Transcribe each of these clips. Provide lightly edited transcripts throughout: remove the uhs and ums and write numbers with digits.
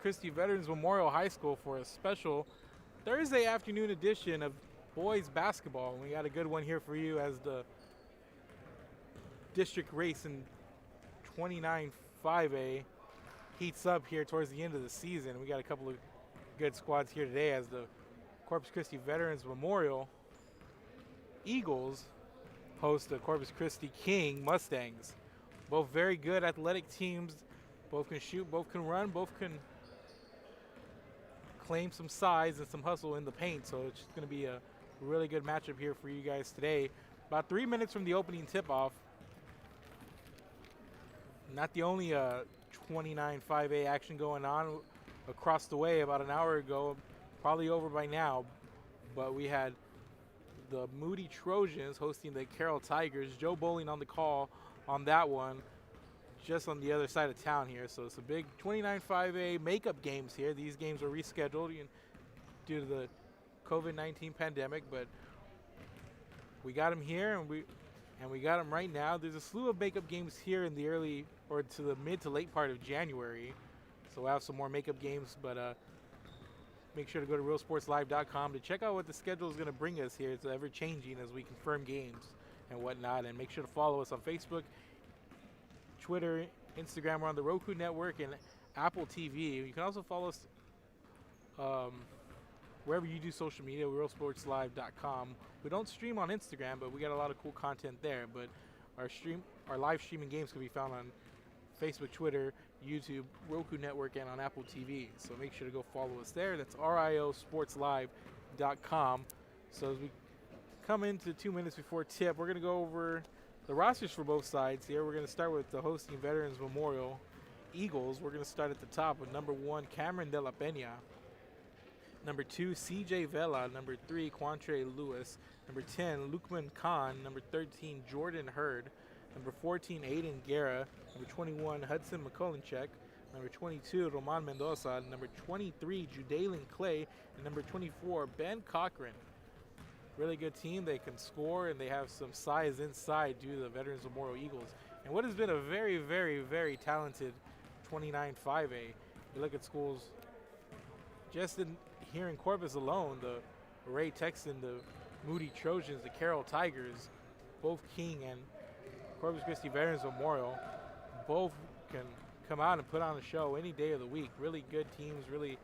Christi Veterans Memorial High School for a special Thursday afternoon edition of boys basketball. And we got a good one here for you as the district race in 29 5A heats up here towards the end of the season. We got a couple of good squads here today as the Corpus Christi Veterans Memorial Eagles host the Corpus Christi King Mustangs. Both very good athletic teams. Both can shoot, both can run, both can claim some size and some hustle in the paint. So it's just going to be a really good matchup here for you guys today. About 3 minutes from the opening tip-off. Not the only 29 5A action going on across the way about an hour ago, probably over by now, but we had the Moody Trojans hosting the Carroll Tigers. Joe Bowling on the call on that one, just on the other side of town here. So it's a big 29 5A makeup games here. These games were rescheduled due to the COVID-19 pandemic, but we got them here, and we got them right now. There's a slew of makeup games here in the early or to the mid to late part of January. So we'll have some more makeup games, but make sure to go to realsportslive.com to check out what the schedule is going to bring us here. It's ever changing as we confirm games and whatnot. And make sure to follow us on Facebook, Twitter, Instagram. We're on the Roku Network and Apple TV. You can also follow us wherever you do social media, realsportslive.com. We don't stream on Instagram, but we got a lot of cool content there. But our live streaming games can be found on Facebook, Twitter, YouTube, Roku Network, and on Apple TV. So make sure to go follow us there. That's riosportslive.com. So as we come into 2 minutes before tip, we're going to go over the rosters for both sides here. We're going to start with the hosting Veterans Memorial Eagles. We're going to start at the top with number 1, Cameron De La Peña. Number 2, CJ Vela. Number 3, Quantre Lewis. Number 10, Lukman Khan. Number 13, Jordan Hurd. Number 14, Aiden Guerra. Number 21, Hudson McCullencheck. Number 22, Roman Mendoza. Number 23, Judalyn Clay. And number 24, Ben Cochran. Really good team. They can score, and they have some size inside due to the Veterans Memorial Eagles. And what has been a very, very, very talented 29 5A. You look at schools just here in Corpus alone, the Ray Texan, the Moody Trojans, the Carroll Tigers, both King and Corpus Christi Veterans Memorial, both can come out and put on a show any day of the week. Really good teams, really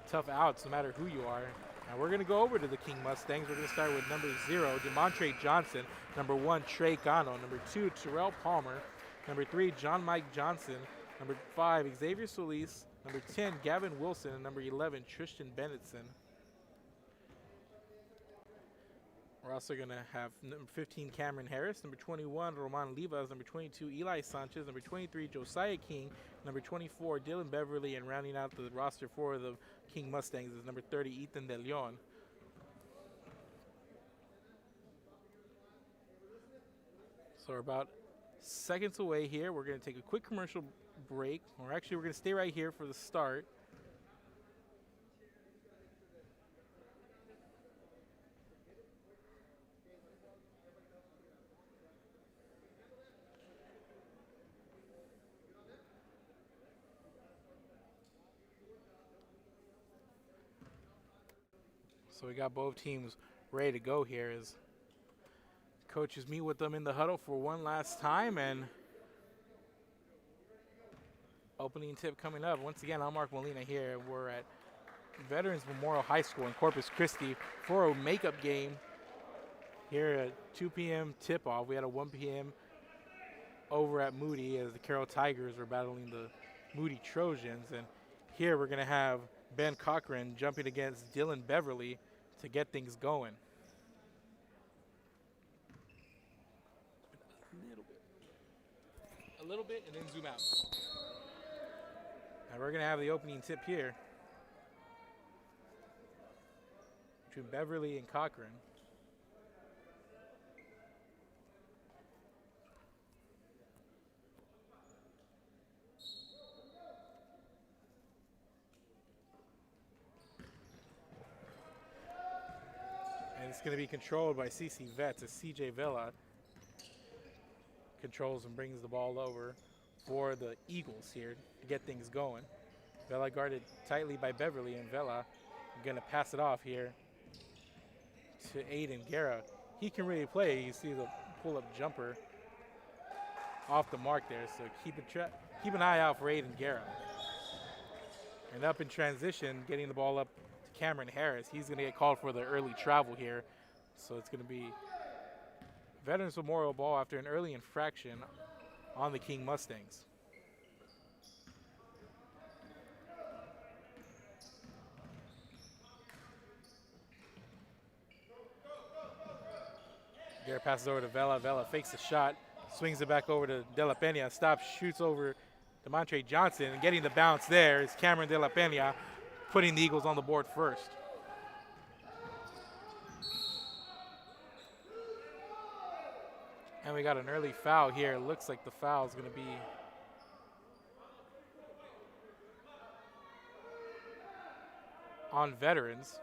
tough outs no matter who you are. And we're going to go over to the King Mustangs. We're going to start with number 0, DeMontre Johnson. Number 1, Trey Gano. Number 2, Terrell Palmer. Number 3, John Mike Johnson. Number 5, Xavier Solis. Number 10, Gavin Wilson. And number 11, Tristan Bennetson. We're also going to have number 15, Cameron Harris. Number 21, Roman Livas. Number 22, Eli Sanchez. Number 23, Josiah King. Number 24, Dylan Beverly. And rounding out the roster for the King Mustangs is number 30, Ethan De Leon. So we're about seconds away here. We're going to take a quick commercial break. Or actually, we're going to stay right here for the start. So we got both teams ready to go here as coaches meet with them in the huddle for one last time. And opening tip coming up. Once again, I'm Mark Molina here. We're at Veterans Memorial High School in Corpus Christi for a makeup game here at 2 p.m. tip-off. We had a 1 p.m. over at Moody as the Carroll Tigers were battling the Moody Trojans. And here we're going to have Ben Cochran jumping against Dylan Beverly to get things going. A little bit, and then zoom out. And we're going to have the opening tip here between Beverly and Cochran. And it's going to be controlled by CC Vets as CJ Vela controls and brings the ball over for the Eagles here to get things going. Vela guarded tightly by Beverly, and Vela going to pass it off here to Aiden Guerra. He can really play. You see the pull-up jumper off the mark there, so keep an eye out for Aiden Guerra. And up in transition, getting the ball up to Cameron Harris. He's going to get called for the early travel here, so it's going to be Veterans Memorial ball after an early infraction on the King Mustangs. Garrett passes over to Vela. Vela fakes the shot, swings it back over to De La Pena, stops, shoots over DeMontre Johnson, and getting the bounce there is Cameron De La Pena, putting the Eagles on the board first. And we got an early foul here. It looks like the foul is going to be on Veterans.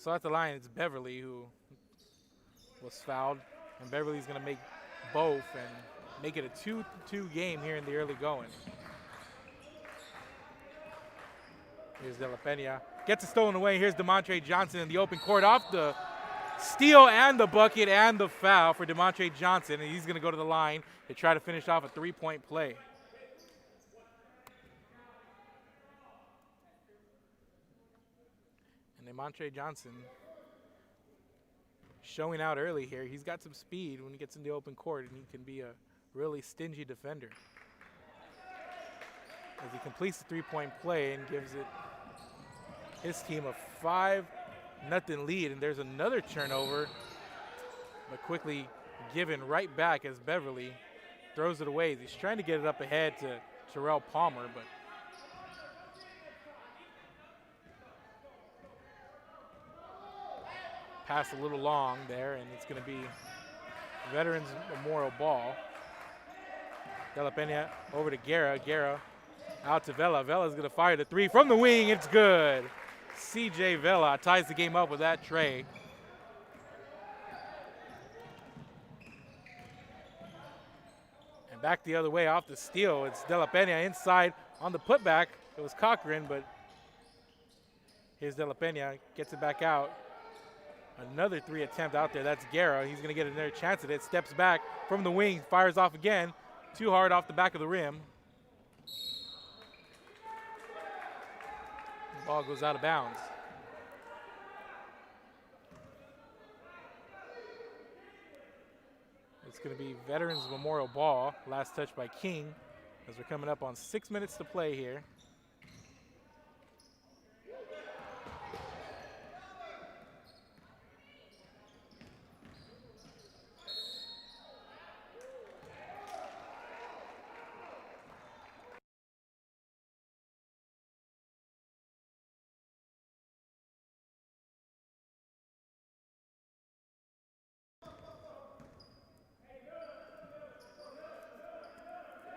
So at the line, it's Beverly who was fouled, and Beverly's going to make both and make it a 2-2 game here in the early going. Here's De La Pena. Gets it stolen away. Here's DeMontre Johnson in the open court off the steal and the bucket and the foul for DeMontre Johnson, and he's going to go to the line to try to finish off a three-point play. And DeMontre Johnson showing out early here. He's got some speed when he gets in the open court, and he can be a really stingy defender. As he completes the three-point play and gives it his team a 5-0 lead, and there's another turnover, but quickly given right back as Beverly throws it away. He's trying to get it up ahead to Terrell Palmer, but pass a little long there, and it's going to be Veterans Memorial ball. De La Pena over to Guerra. Guerra out to Vela. Vela's going to fire the three from the wing. It's good. CJ Vela ties the game up with that tray. And back the other way off the steal. It's De La Pena inside on the putback. It was Cochran, but here's De La Pena. Gets it back out. Another three attempt out there. That's Guerra. He's going to get another chance at it. Steps back from the wing. Fires off again. Too hard off the back of the rim. The ball goes out of bounds. It's going to be Veterans Memorial ball. Last touch by King as we're coming up on 6 minutes to play here.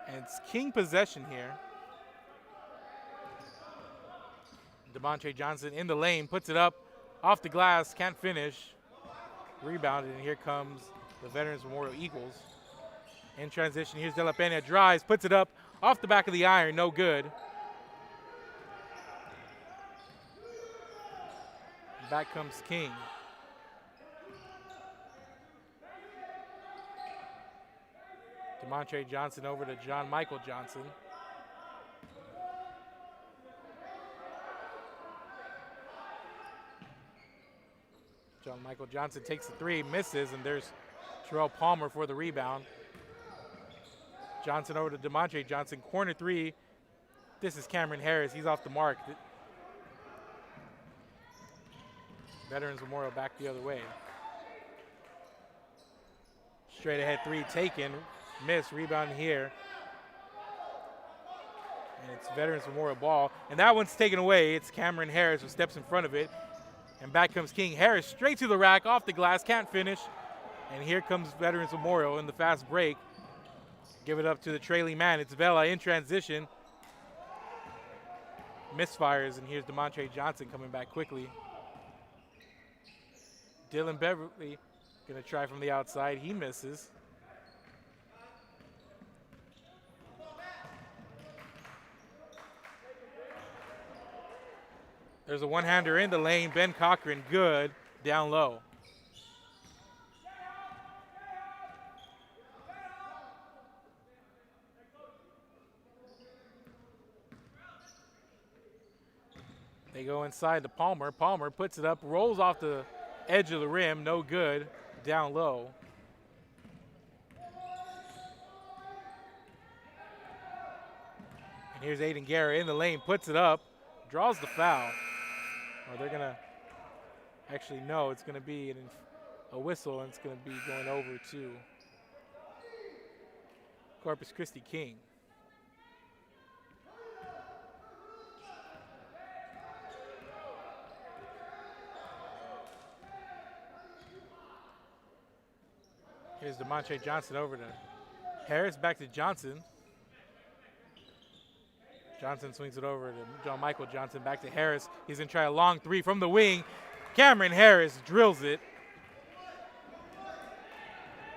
And it's King possession here. DeMontre Johnson in the lane, puts it up, off the glass, can't finish. Rebounded, and here comes the Veterans Memorial Eagles. In transition, here's De La Pena, drives, puts it up, off the back of the iron, no good. Back comes King. DeMontre Johnson over to John Michael Johnson. John Michael Johnson takes the three, misses, and there's Terrell Palmer for the rebound. Johnson over to DeMontre Johnson, corner three. This is Cameron Harris, he's off the mark. Veterans Memorial back the other way. Straight ahead three taken, Miss, rebound here. And it's Veterans Memorial ball. And that one's taken away. It's Cameron Harris who steps in front of it. And back comes King. Harris straight to the rack, off the glass, can't finish. And here comes Veterans Memorial in the fast break. Give it up to the trailing man. It's Vela in transition. Misfires, and here's DeMontre Johnson coming back quickly. Dylan Beverly gonna try from the outside. He misses. There's a one-hander in the lane. Ben Cochran, good, down low. They go inside to Palmer. Palmer puts it up, rolls off the edge of the rim, no good, down low. And here's Aiden Guerra in the lane, puts it up, draws the foul. Oh, they're gonna, actually no, it's gonna be a whistle, and it's gonna be going over to Corpus Christi King. Here's DeMontre Johnson over to Harris, back to Johnson. Johnson swings it over to John Michael Johnson, back to Harris. He's gonna try a long three from the wing. Cameron Harris drills it.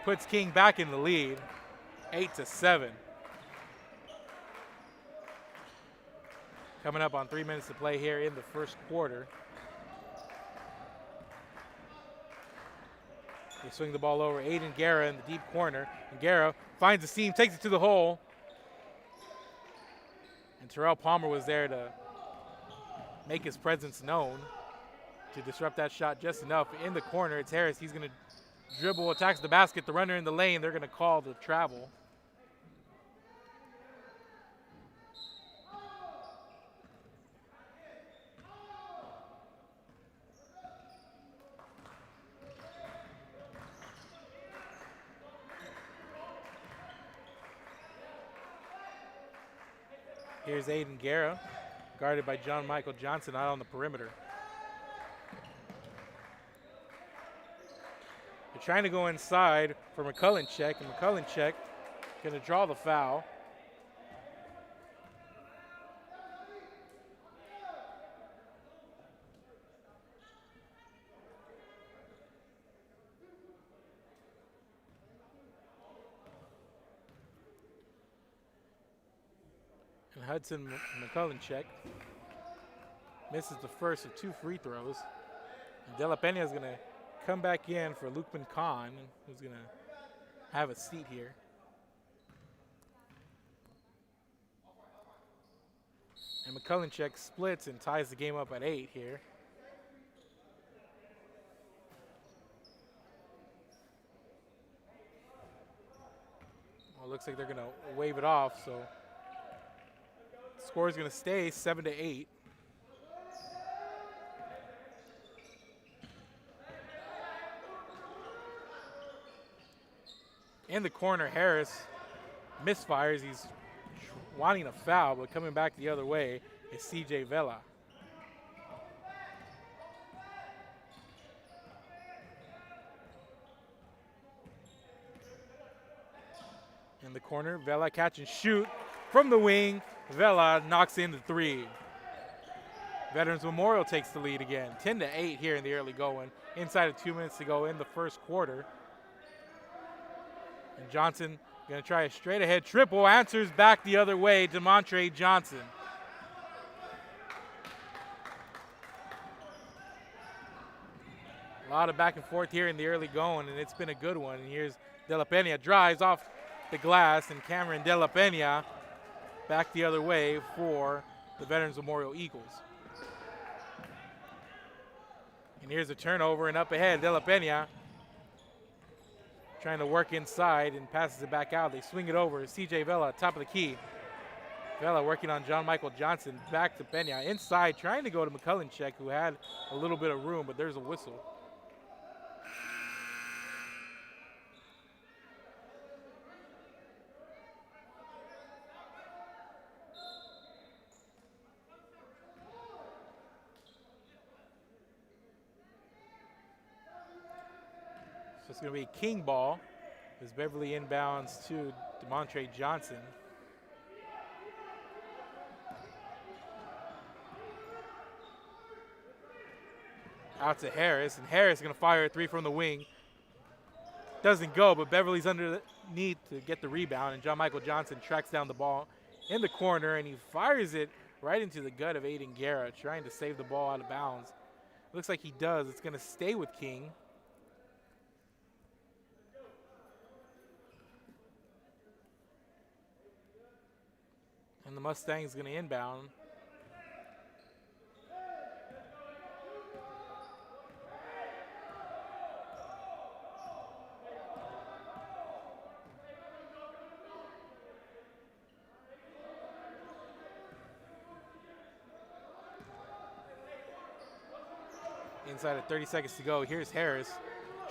Puts King back in the lead, 8-7. Coming up on 3 minutes to play here in the first quarter. They swing the ball over. Aiden Guerra in the deep corner. And Guerra finds the seam, takes it to the hole. And Terrell Palmer was there to make his presence known, to disrupt that shot just enough. In the corner, it's Harris. He's going to dribble, attacks the basket. The runner in the lane, they're going to call the travel. Here's Aiden Guerra, guarded by John Michael Johnson out on the perimeter. They're trying to go inside for McCullencheck, and McCullencheck going to draw the foul. And Hudson McCullencheck misses the first of two free throws. And De La Pena is going to come back in for Lukman Khan, who's going to have a seat here. And McCullencheck splits and ties the game up at 8 here. Well, it looks like they're going to wave it off, so score is going to stay 7-8. In the corner, Harris misfires. He's wanting a foul, but coming back the other way is CJ Vela. In the corner, Vela catch and shoot from the wing. Vela knocks in the three. Veterans Memorial takes the lead again, 10-8 here in the early going. Inside of 2 minutes to go in the first quarter. And Johnson going to try a straight ahead triple, answers back the other way, DeMontre Johnson. A lot of back and forth here in the early going, and it's been a good one. And here's De La Pena, drives off the glass, and Cameron De La Pena back the other way for the Veterans Memorial Eagles. And here's a turnover, and up ahead, De La Pena trying to work inside and passes it back out. They swing it over. CJ Vela, top of the key. Vela working on John Michael Johnson, back to Pena. Inside, trying to go to McCullencheck, who had a little bit of room, but there's a whistle. So it's going to be a King ball as Beverly inbounds to DeMontre Johnson. Out to Harris, and Harris is going to fire a three from the wing. Doesn't go, but Beverly's underneath to get the rebound, and John Michael Johnson tracks down the ball in the corner, and he fires it right into the gut of Aiden Guerra, trying to save the ball out of bounds. Looks like he does. It's going to stay with King. And the Mustang's going to inbound. Inside of 30 seconds to go. Here's Harris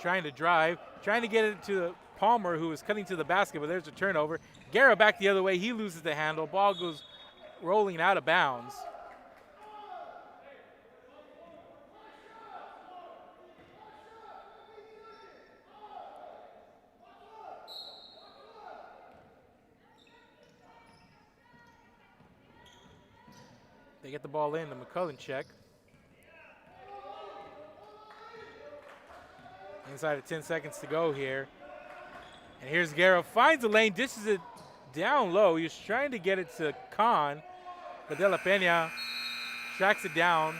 trying to drive, trying to get it to Palmer, who is cutting to the basket, but there's a turnover. Guerra back the other way. He loses the handle. Ball goes rolling out of bounds. They get the ball in to McCullen check. Inside of 10 seconds to go here. And here's Guerra, finds a lane, dishes it down low. He was trying to get it to Khan, but De La Pena tracks it down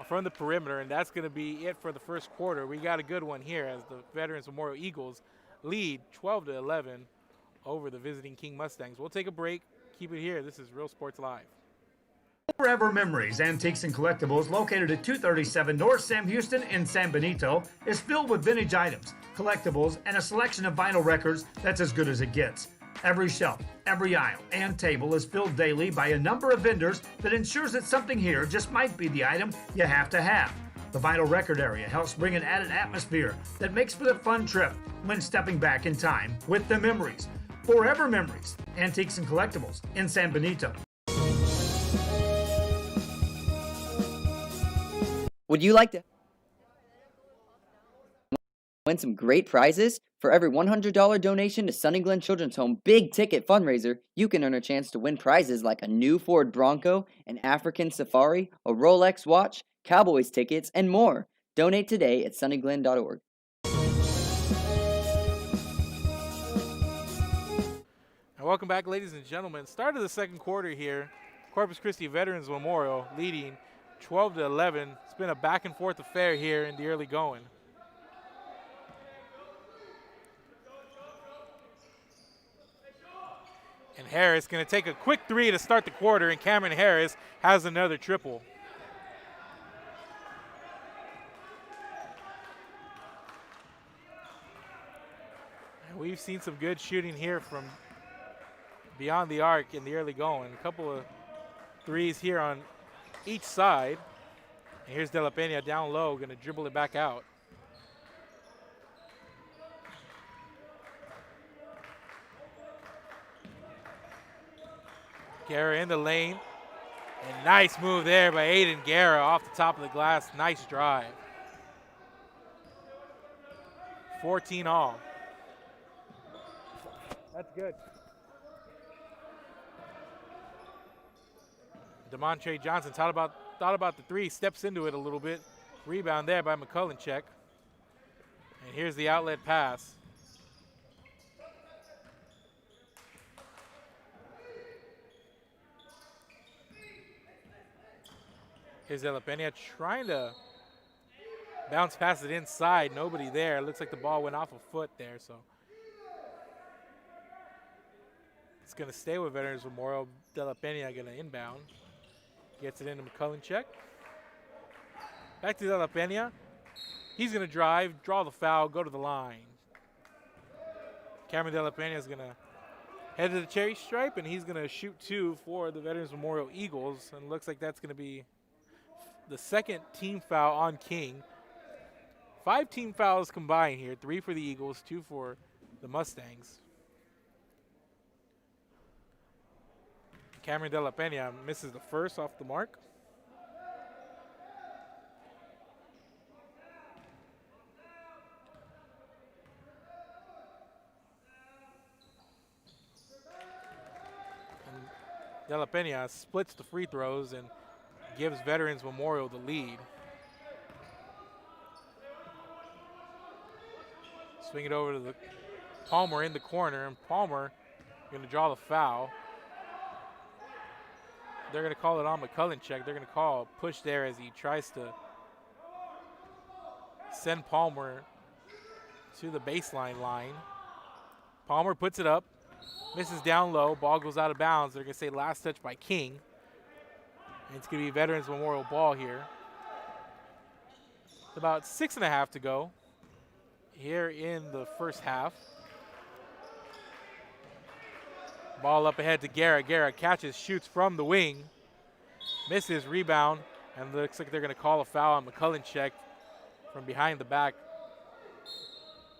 from the perimeter, and that's going to be it for the first quarter. We got a good one here as the Veterans Memorial Eagles lead 12-11 over the visiting King Mustangs. We'll take a break. Keep it here. This is Real Sports Live. Forever Memories, Antiques and Collectibles, located at 237 North Sam Houston in San Benito, is filled with vintage items, collectibles, and a selection of vinyl records that's as good as it gets. Every shelf, every aisle, and table is filled daily by a number of vendors that ensures that something here just might be the item you have to have. The vinyl record area helps bring an added atmosphere that makes for the fun trip when stepping back in time with the memories. Forever Memories, Antiques and Collectibles in San Benito. Would you like to win some great prizes? For every $100 donation to Sunny Glen Children's Home Big Ticket Fundraiser, you can earn a chance to win prizes like a new Ford Bronco, an African Safari, a Rolex watch, Cowboys tickets, and more. Donate today at sunnyglen.org. And welcome back, ladies and gentlemen. Start of the second quarter here. Corpus Christi Veterans Memorial leading 12-11. It's been a back and forth affair here in the early going. And Harris going to take a quick three to start the quarter, and Cameron Harris has another triple. And we've seen some good shooting here from beyond the arc in the early going. A couple of threes here on each side. And here's De La Pena down low, going to dribble it back out. Guerra in the lane. And nice move there by Aiden Guerra off the top of the glass. Nice drive. 14 all. That's good. DeMontre Johnson thought about the three, steps into it a little bit. Rebound there by McCullen check. And here's the outlet pass. Here's De La Pena trying to bounce past it inside. Nobody there. Looks like the ball went off a foot there, so it's going to stay with Veterans Memorial. De La Pena going to inbound. Gets it into McCullen check. Back to De La Pena. He's going to drive, draw the foul, go to the line. Cameron De La Pena is going to head to the cherry stripe, and he's going to shoot two for the Veterans Memorial Eagles. And it looks like that's going to be the second team foul on King. 5 team fouls combined here. 3 for the Eagles, 2 for the Mustangs. Cameron De La Pena misses the first off the mark. De La Pena splits the free throws and gives Veterans Memorial the lead. Swing it over to the Palmer in the corner, and Palmer going to draw the foul. They're going to call it on McCullen check. They're going to call a push there as he tries to send Palmer to the baseline line. Palmer puts it up, misses down low, ball goes out of bounds. They're going to say last touch by King. And it's going to be Veterans Memorial ball here. About 6.5 to go here in the first half. Ball up ahead to Guerra. Guerra catches, shoots from the wing. Misses, rebound, and looks like they're going to call a foul on McCullen check from behind the back.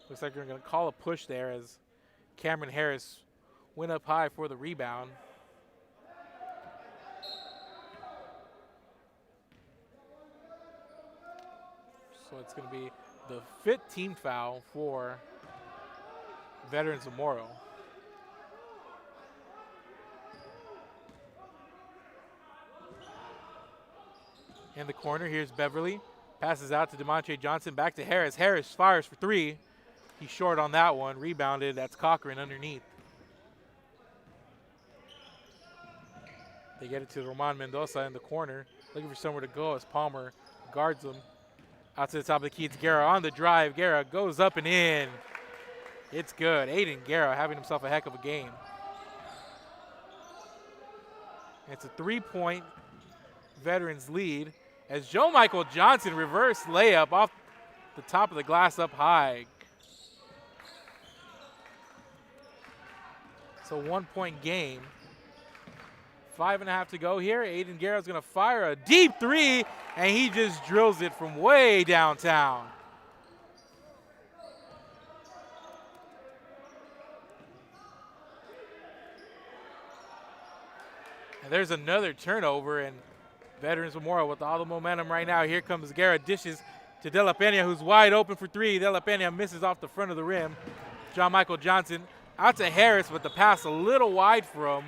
Looks like they're going to call a push there as Cameron Harris went up high for the rebound. So it's going to be the 5th team foul for Veterans Memorial. In the corner, here's Beverly. Passes out to DeMontre Johnson, back to Harris. Harris fires for 3. He's short on that one. Rebounded, that's Cochran underneath. They get it to Roman Mendoza in the corner, looking for somewhere to go as Palmer guards him. Out to the top of the key, it's Guerra on the drive. Guerra goes up and in. It's good. Aiden Guerra having himself a heck of a game. It's a 3-point Veterans lead as Joe Michael Johnson reverse layup off the top of the glass up high. It's a 1-point game. 5.5 to go here. Aiden Guerra's going to fire a deep 3, and he just drills it from way downtown. And there's another turnover, and Veterans Memorial with all the momentum right now. Here comes Guerra, dishes to De La Pena, who's wide open for 3. De La Pena misses off the front of the rim. John Michael Johnson out to Harris, but the pass a little wide for him.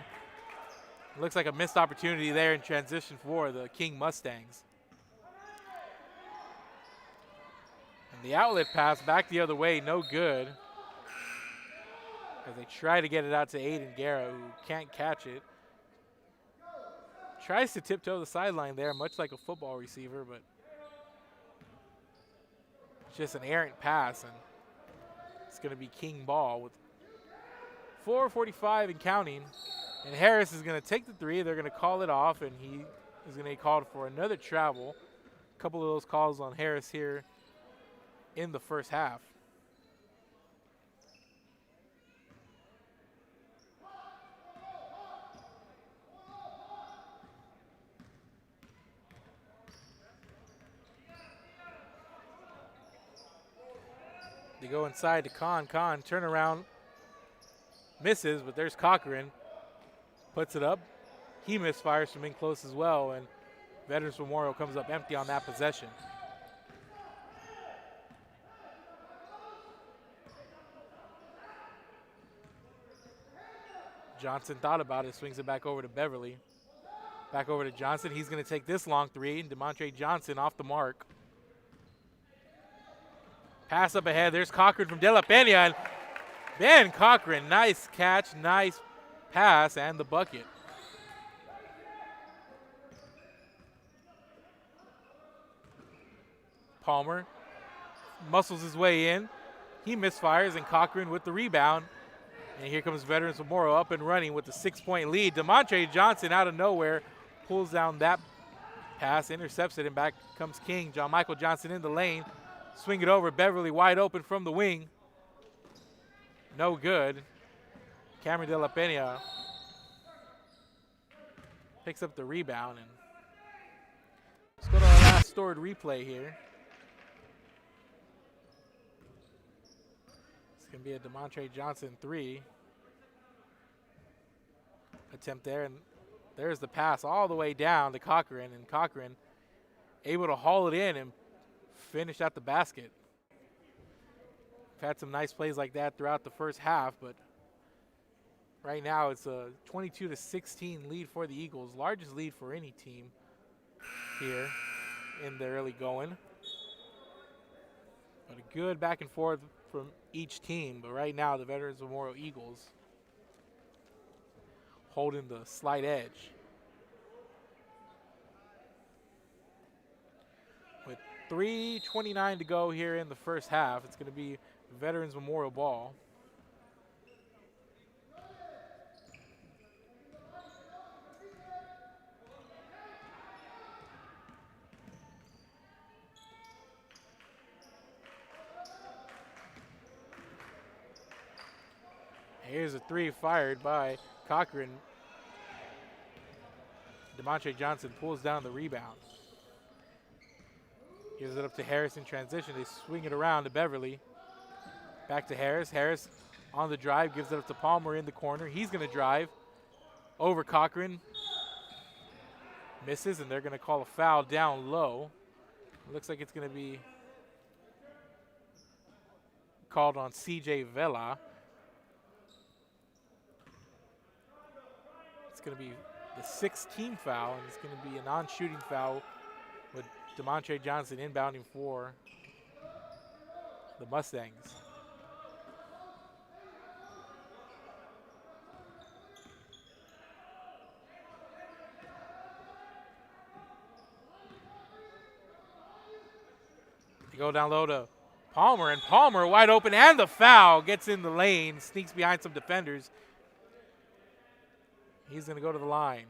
Looks like a missed opportunity there in transition for the King Mustangs. And the outlet pass back the other way, no good. As they try to get it out to Aiden Guerra, who can't catch it. Tries to tiptoe the sideline there, much like a football receiver, but it's just an errant pass, and it's going to be King ball with 4:45 and counting. And Harris is going to take the 3. They're going to call it off, and he is going to be called for another travel. A couple of those calls on Harris here in the first half. They go inside to Kahn. Kahn, turn around, misses, but there's Cochran. Puts it up. He misfires from in close as well, and Veterans Memorial comes up empty on that possession. Johnson thought about it, swings it back over to Beverly. Back over to Johnson. He's going to take this long 3. DeMontre Johnson off the mark. Pass up ahead. There's Cochran from De La Pena. And Ben Cochran, nice catch, nice pass, and the bucket. Palmer muscles his way in. He misfires, and Cochran with the rebound. And here comes Veterans Memorial up and running with the 6-point lead. DeMontre Johnson out of nowhere pulls down that pass, intercepts it, and back comes King. John Michael Johnson in the lane. Swing it over. Beverly wide open from the wing. No good. Cameron De La Pena picks up the rebound. And let's go to our last stored replay here. It's going to be a DeMontre Johnson 3 attempt there. And there's the pass all the way down to Cochran. And Cochran able to haul it in and finish at the basket. We've had some nice plays like that throughout the first half, but Right now, it's a 22-16 lead for the Eagles, largest lead for any team here in the early going. But a good back and forth from each team. But right now, the Veterans Memorial Eagles holding the slight edge. With 3:29 to go here in the first half, it's going to be Veterans Memorial ball. Here's a three fired by Cochran. DeMontre Johnson pulls down the rebound. Gives it up to Harris in transition. They swing it around to Beverly. Back to Harris. Harris on the drive, gives it up to Palmer in the corner. He's going to drive over Cochran. Misses, and they're going to call a foul down low. It looks like it's going to be called on CJ Vela. It's going to be the 16th foul, and it's going to be a non-shooting foul with DeMontre Johnson inbounding for the Mustangs. They go down low to Palmer, and Palmer wide open, and the foul gets in the lane, sneaks behind some defenders. He's going to go to the line.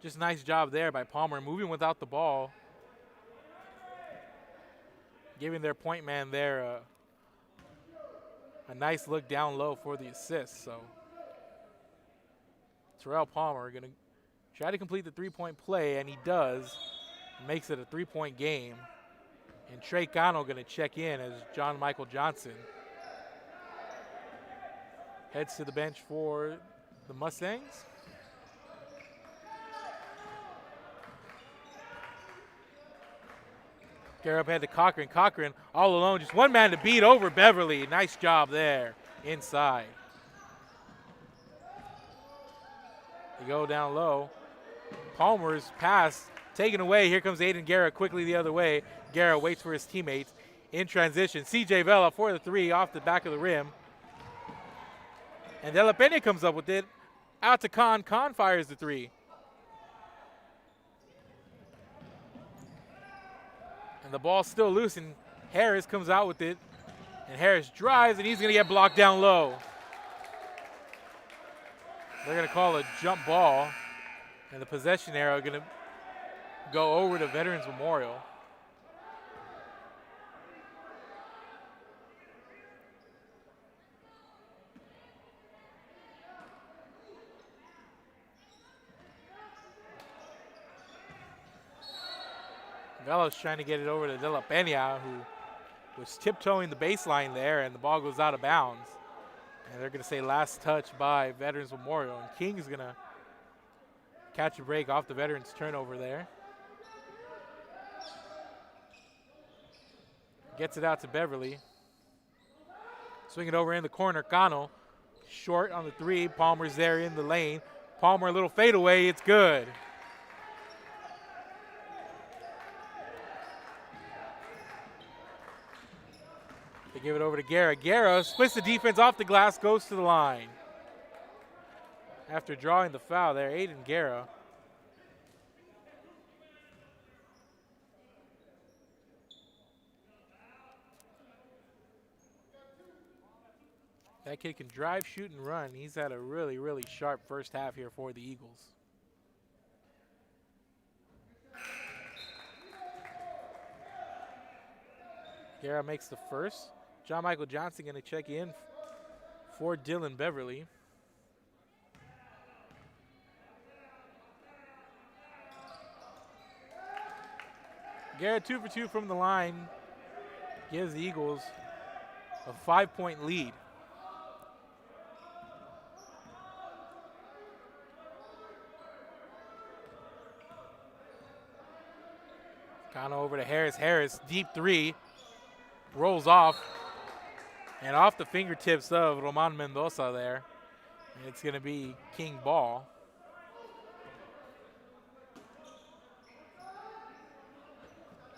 Just nice job there by Palmer, moving without the ball. Giving their point man there a nice look down low for the assist. So Terrell Palmer going to try to complete the three-point play, and he does. Makes it a three-point game. And Trey Cano going to check in as John Michael Johnson heads to the bench for the Mustangs. Guerra up ahead to Cochran. Cochran all alone, just one man to beat over Beverly. Nice job there inside. They go down low. Palmer's pass taken away. Here comes Aiden Guerra quickly the other way. Guerra waits for his teammates in transition. CJ Vela for the three off the back of the rim. And De La Pena comes up with it. Out to Khan. Khan fires the three. And the ball's still loose, and Harris comes out with it. And Harris drives, and he's going to get blocked down low. They're going to call a jump ball. And the possession arrow going to go over to Veterans Memorial. Velo's trying to get it over to De La Pena, who was tiptoeing the baseline there, and the ball goes out of bounds. And they're going to say last touch by Veterans Memorial. And King's going to catch a break off the Veterans turnover there. Gets it out to Beverly. Swing it over in the corner. Cano short on the three. Palmer's there in the lane. Palmer a little fadeaway. It's good. They give it over to Guerra. Guerra splits the defense off the glass, goes to the line. After drawing the foul there, Aiden Guerra. That kid can drive, shoot, and run. He's had a really, really sharp first half here for the Eagles. Guerra makes the first. John Michael Johnson going to check in for Dylan Beverly. Guerra 2 for 2 from the line gives the Eagles a 5-point lead. Cano over to Harris. Harris, deep three, rolls off, And off the fingertips of Roman Mendoza there, it's going to be King ball.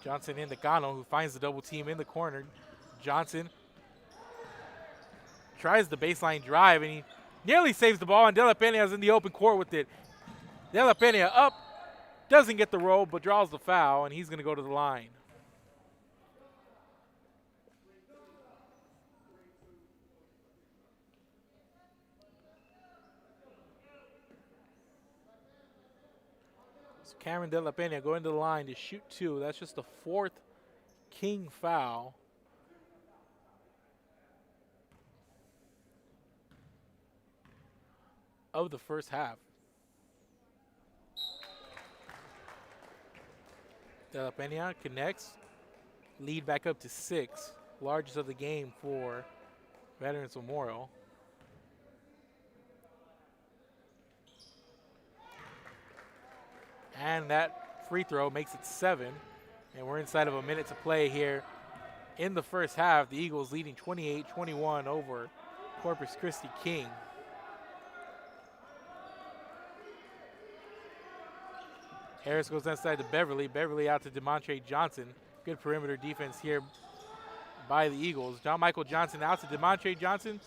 Johnson into Cano, who finds the double team in the corner. Johnson tries the baseline drive, and he nearly saves the ball, and De La Pena is in the open court with it. De La Pena up, doesn't get the roll, but draws the foul, and he's going to go to the line. So Cameron De La Pena going to the line to shoot 2. That's just the 4th King foul. Of the first half. De La Pena connects, lead back up to 6, largest of the game for Veterans Memorial. And that free throw makes it 7, and we're inside of a minute to play here in the first half. The Eagles leading 28-21 over Corpus Christi King. Harris goes inside to Beverly. Beverly out to DeMontre Johnson. Good perimeter defense here by the Eagles. John Michael Johnson out to DeMontre Johnson.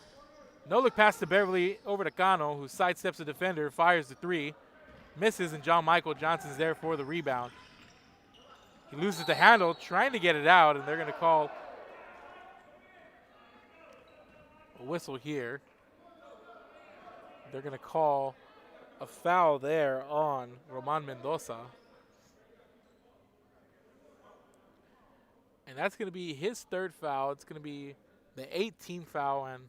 No look pass to Beverly over to Cano, who sidesteps the defender, fires the 3. Misses, and John Michael Johnson's there for the rebound. He loses the handle, trying to get it out, and they're going to call a whistle here. They're going to call a foul there on Roman Mendoza. And that's going to be his 3rd foul. It's going to be the 18th foul, and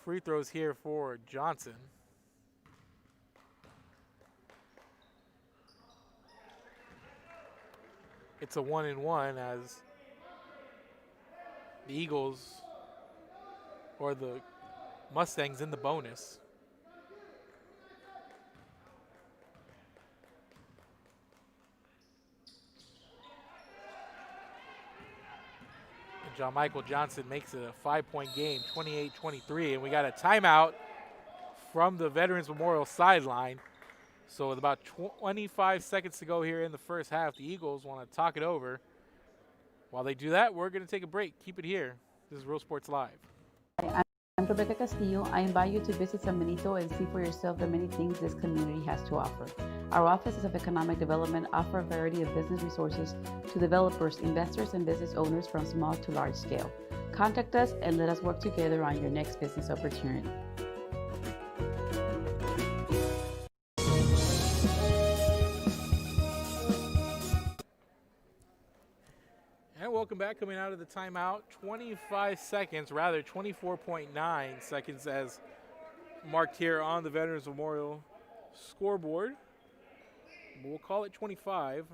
free throws here for Johnson. It's a 1-and-1 as the Eagles, or the Mustangs, in the bonus. John Michael Johnson makes it a 5-point game, 28-23, and we got a timeout from the Veterans Memorial sideline. So with about 25 seconds to go here in the first half, the Eagles want to talk it over. While they do that, we're going to take a break. Keep it here. This is Real Sports Live. I'm Rebecca Castillo. I invite you to visit San Benito and see for yourself the many things this community has to offer. Our offices of economic development offer a variety of business resources to developers, investors, and business owners from small to large scale. Contact us and let us work together on your next business opportunity. And welcome back. Coming out of the timeout, 25 seconds, rather 24.9 seconds as marked here on the Veterans Memorial scoreboard. We'll call it 25.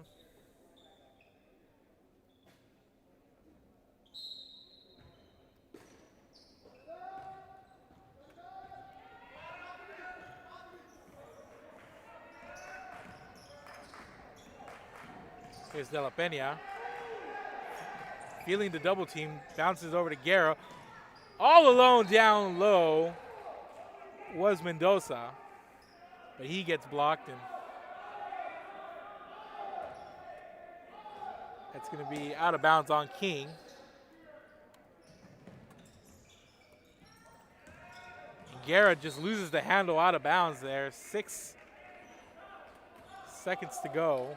Here's De La Pena. Feeling the double team, bounces over to Guerra. All alone down low was Mendoza, but he gets blocked, and that's going to be out of bounds on King. And Guerra just loses the handle out of bounds there. 6 seconds to go.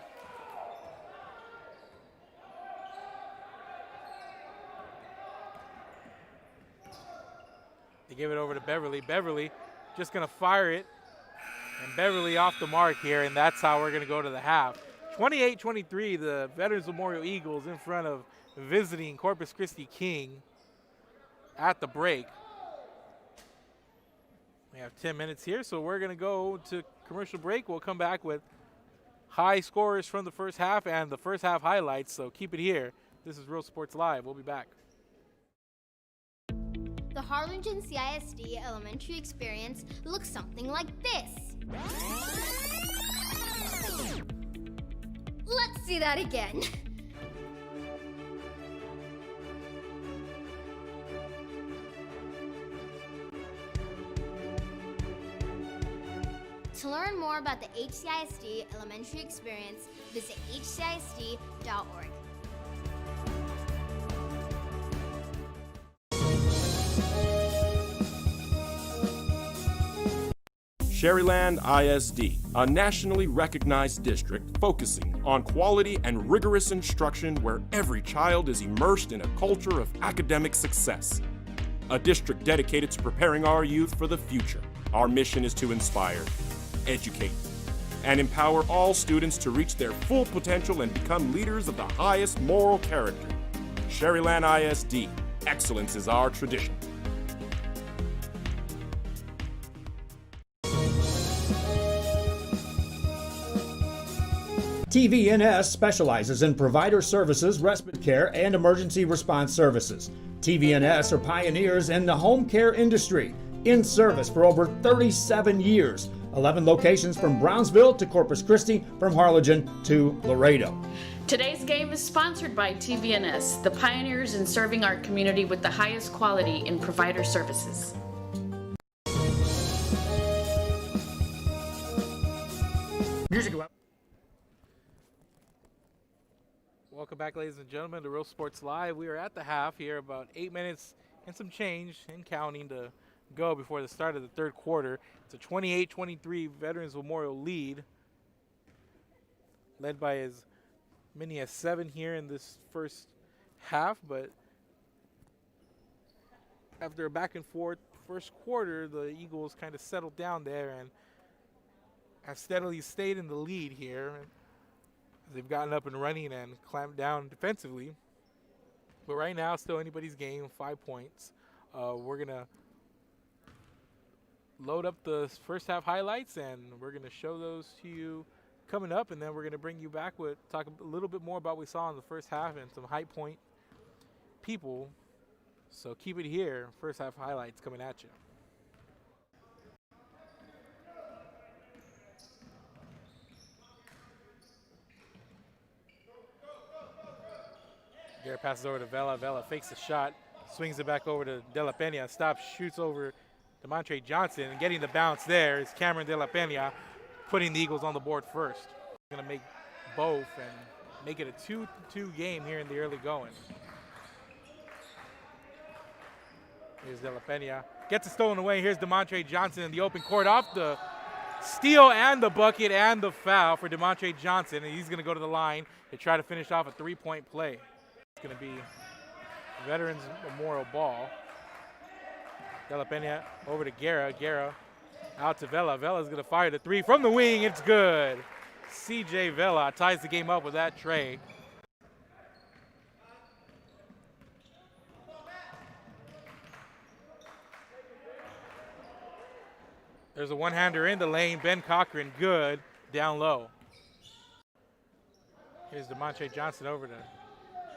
They give it over to Beverly. Beverly just going to fire it. And Beverly off the mark here, and that's how we're going to go to the half. 28-23, the Veterans Memorial Eagles in front of visiting Corpus Christi King at the break. We have 10 minutes here, so we're going to go to commercial break. We'll come back with high scores from the first half and the first half highlights, so keep it here. This is Real Sports Live. We'll be back. The Harlingen CISD elementary experience looks something like this. Let's see that again. To learn more about the HCISD elementary experience, visit hcisd.org. Sherryland ISD, a nationally recognized district focusing on quality and rigorous instruction where every child is immersed in a culture of academic success. A district dedicated to preparing our youth for the future. Our mission is to inspire, educate, and empower all students to reach their full potential and become leaders of the highest moral character. Sherryland ISD, excellence is our tradition. TVNS specializes in provider services, respite care, and emergency response services. TVNS are pioneers in the home care industry, in service for over 37 years. 11 locations from Brownsville to Corpus Christi, from Harlingen to Laredo. Today's game is sponsored by TVNS, the pioneers in serving our community with the highest quality in provider services. Music. Welcome back, ladies and gentlemen, to Real Sports Live. We are at the half here, about 8 minutes and some change and counting to go before the start of the third quarter. It's a 28-23 Veterans Memorial lead, led by as many as 7 here in this first half. But after a back and forth first quarter, the Eagles kind of settled down there and have steadily stayed in the lead here. They've gotten up and running and clamped down defensively. But right now, still anybody's game, 5 points. We're going to load up the first half highlights, and we're going to show those to you coming up, and then we're going to bring you back with talk a little bit more about what we saw in the first half and some high point people. So keep it here. First half highlights coming at you. Garrett passes over to Vela. Vela fakes the shot, swings it back over to De La Pena, stops, shoots over to Montre Johnson, and getting the bounce there is Cameron De La Pena, putting the Eagles on the board first. Going to make both and make it a 2-2 game here in the early going. Here's De La Pena. Gets it stolen away. Here's DeMontre Johnson in the open court off the steal and the bucket and the foul for DeMontre Johnson, and he's going to go to the line to try to finish off a three-point play. It's going to be Veterans Memorial ball. De La Pena over to Guerra. Guerra out to Vela. Vela's going to fire the three from the wing. It's good. CJ Vela ties the game up with that tray. There's a one-hander in the lane. Ben Cochran, good, down low. Here's DeMontre Johnson over to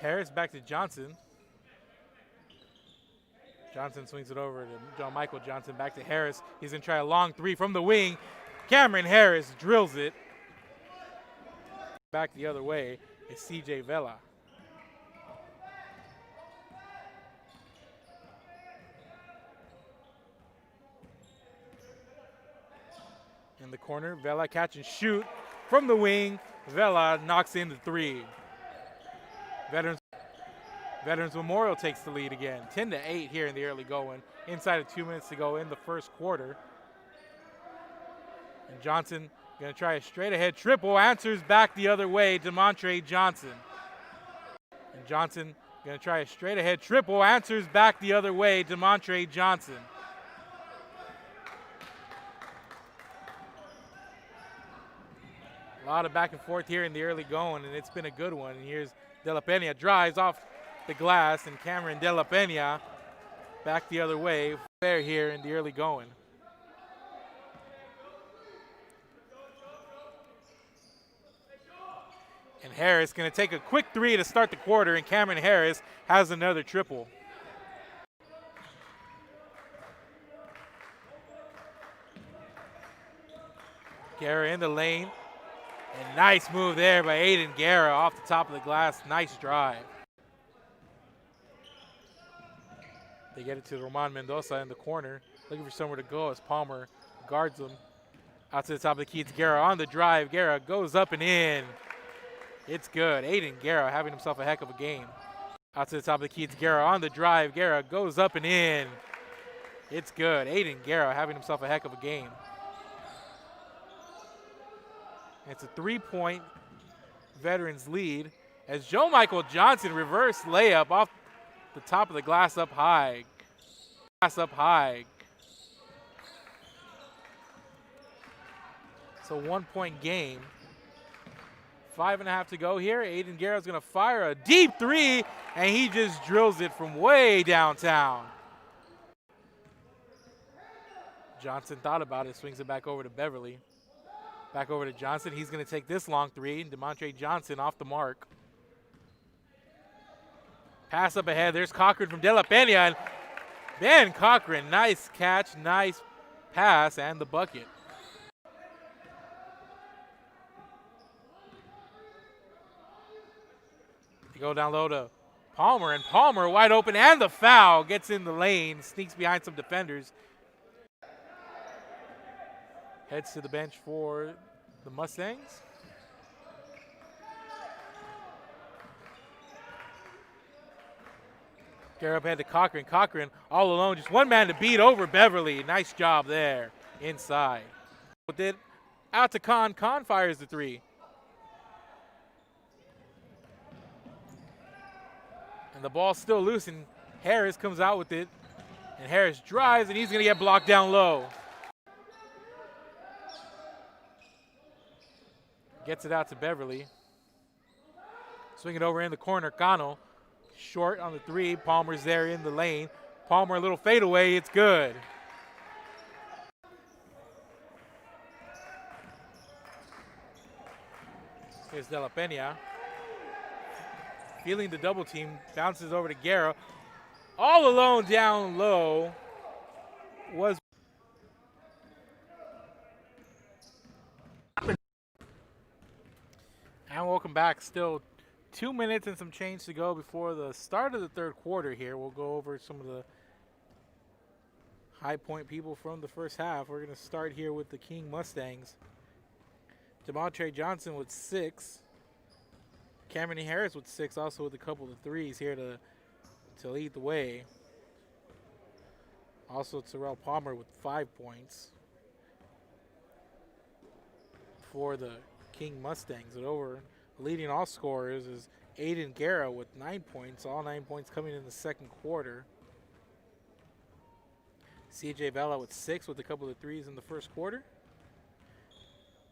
Harris, back to Johnson. Johnson swings it over to John Michael Johnson, back to Harris. He's going to try a long three from the wing. Cameron Harris drills it. Back the other way is CJ Vela. In the corner, Vela catch and shoot from the wing. Vela knocks in the three. Veterans Memorial takes the lead again, 10-8 here in the early going. Inside of 2 minutes to go in the first quarter. And Johnson going to try a straight ahead triple, answers back the other way, DeMontre Johnson. And Johnson going to try a straight ahead triple, answers back the other way, DeMontre Johnson. A lot of back and forth here in the early going, and it's been a good one. And here's De La Pena, drives off the glass, and Cameron De La Pena back the other way. Fair here in the early going. And Harris going to take a quick three to start the quarter, and Cameron Harris has another triple. Guerra in the lane. And nice move there by Aiden Guerra off the top of the glass. Nice drive. They get it to Roman Mendoza in the corner, looking for somewhere to go as Palmer guards him. Out to the top of the key, it's Guerra on the drive. Guerra goes up and in. It's good. Aiden Guerra having himself a heck of a game. Out to the top of the key, it's Guerra on the drive. Guerra goes up and in. It's good. Aiden Guerra having himself a heck of a game. It's a 3-point Veterans lead as Joe Michael Johnson reverse layup off the top of the glass up high. Glass up high. It's a 1-point game. 5.5 to go here. Aiden Guerra's gonna fire a deep three, and he just drills it from way downtown. Johnson thought about it, swings it back over to Beverly. Back over to Johnson. He's gonna take this long three. DeMontre Johnson off the mark. Pass up ahead. There's Cochran from De La Pena. And Ben Cochran, nice catch, nice pass, and the bucket. They go down low to Palmer, and Palmer wide open, and the foul. Gets in the lane, sneaks behind some defenders. Heads to the bench for the Mustangs. Guerra up ahead to Cochran. Cochran all alone, just one man to beat over Beverly. Nice job there inside. With it out to Con. Con fires the three. And the ball's still loose, and Harris comes out with it. And Harris drives, and he's going to get blocked down low. Gets it out to Beverly. Swing it over in the corner. Cano short on the three. Palmer's there in the lane. Palmer a little fadeaway. It's good. Here's De La Pena. Feeling the double team. Bounces over to Guerra. All alone down low. Was and welcome back. Still 2 minutes and some change to go before the start of the third quarter here. We'll go over some of the high point people from the first half. We're going to start here with the King Mustangs. DeMontre Johnson with 6. Cameron Harris with 6, also with a couple of threes here to lead the way. Also Terrell Palmer with 5 points for the King Mustangs. And over leading all scorers is Aiden Guerra with 9 points, all 9 points coming in the second quarter. CJ Vela with 6 with a couple of threes in the first quarter.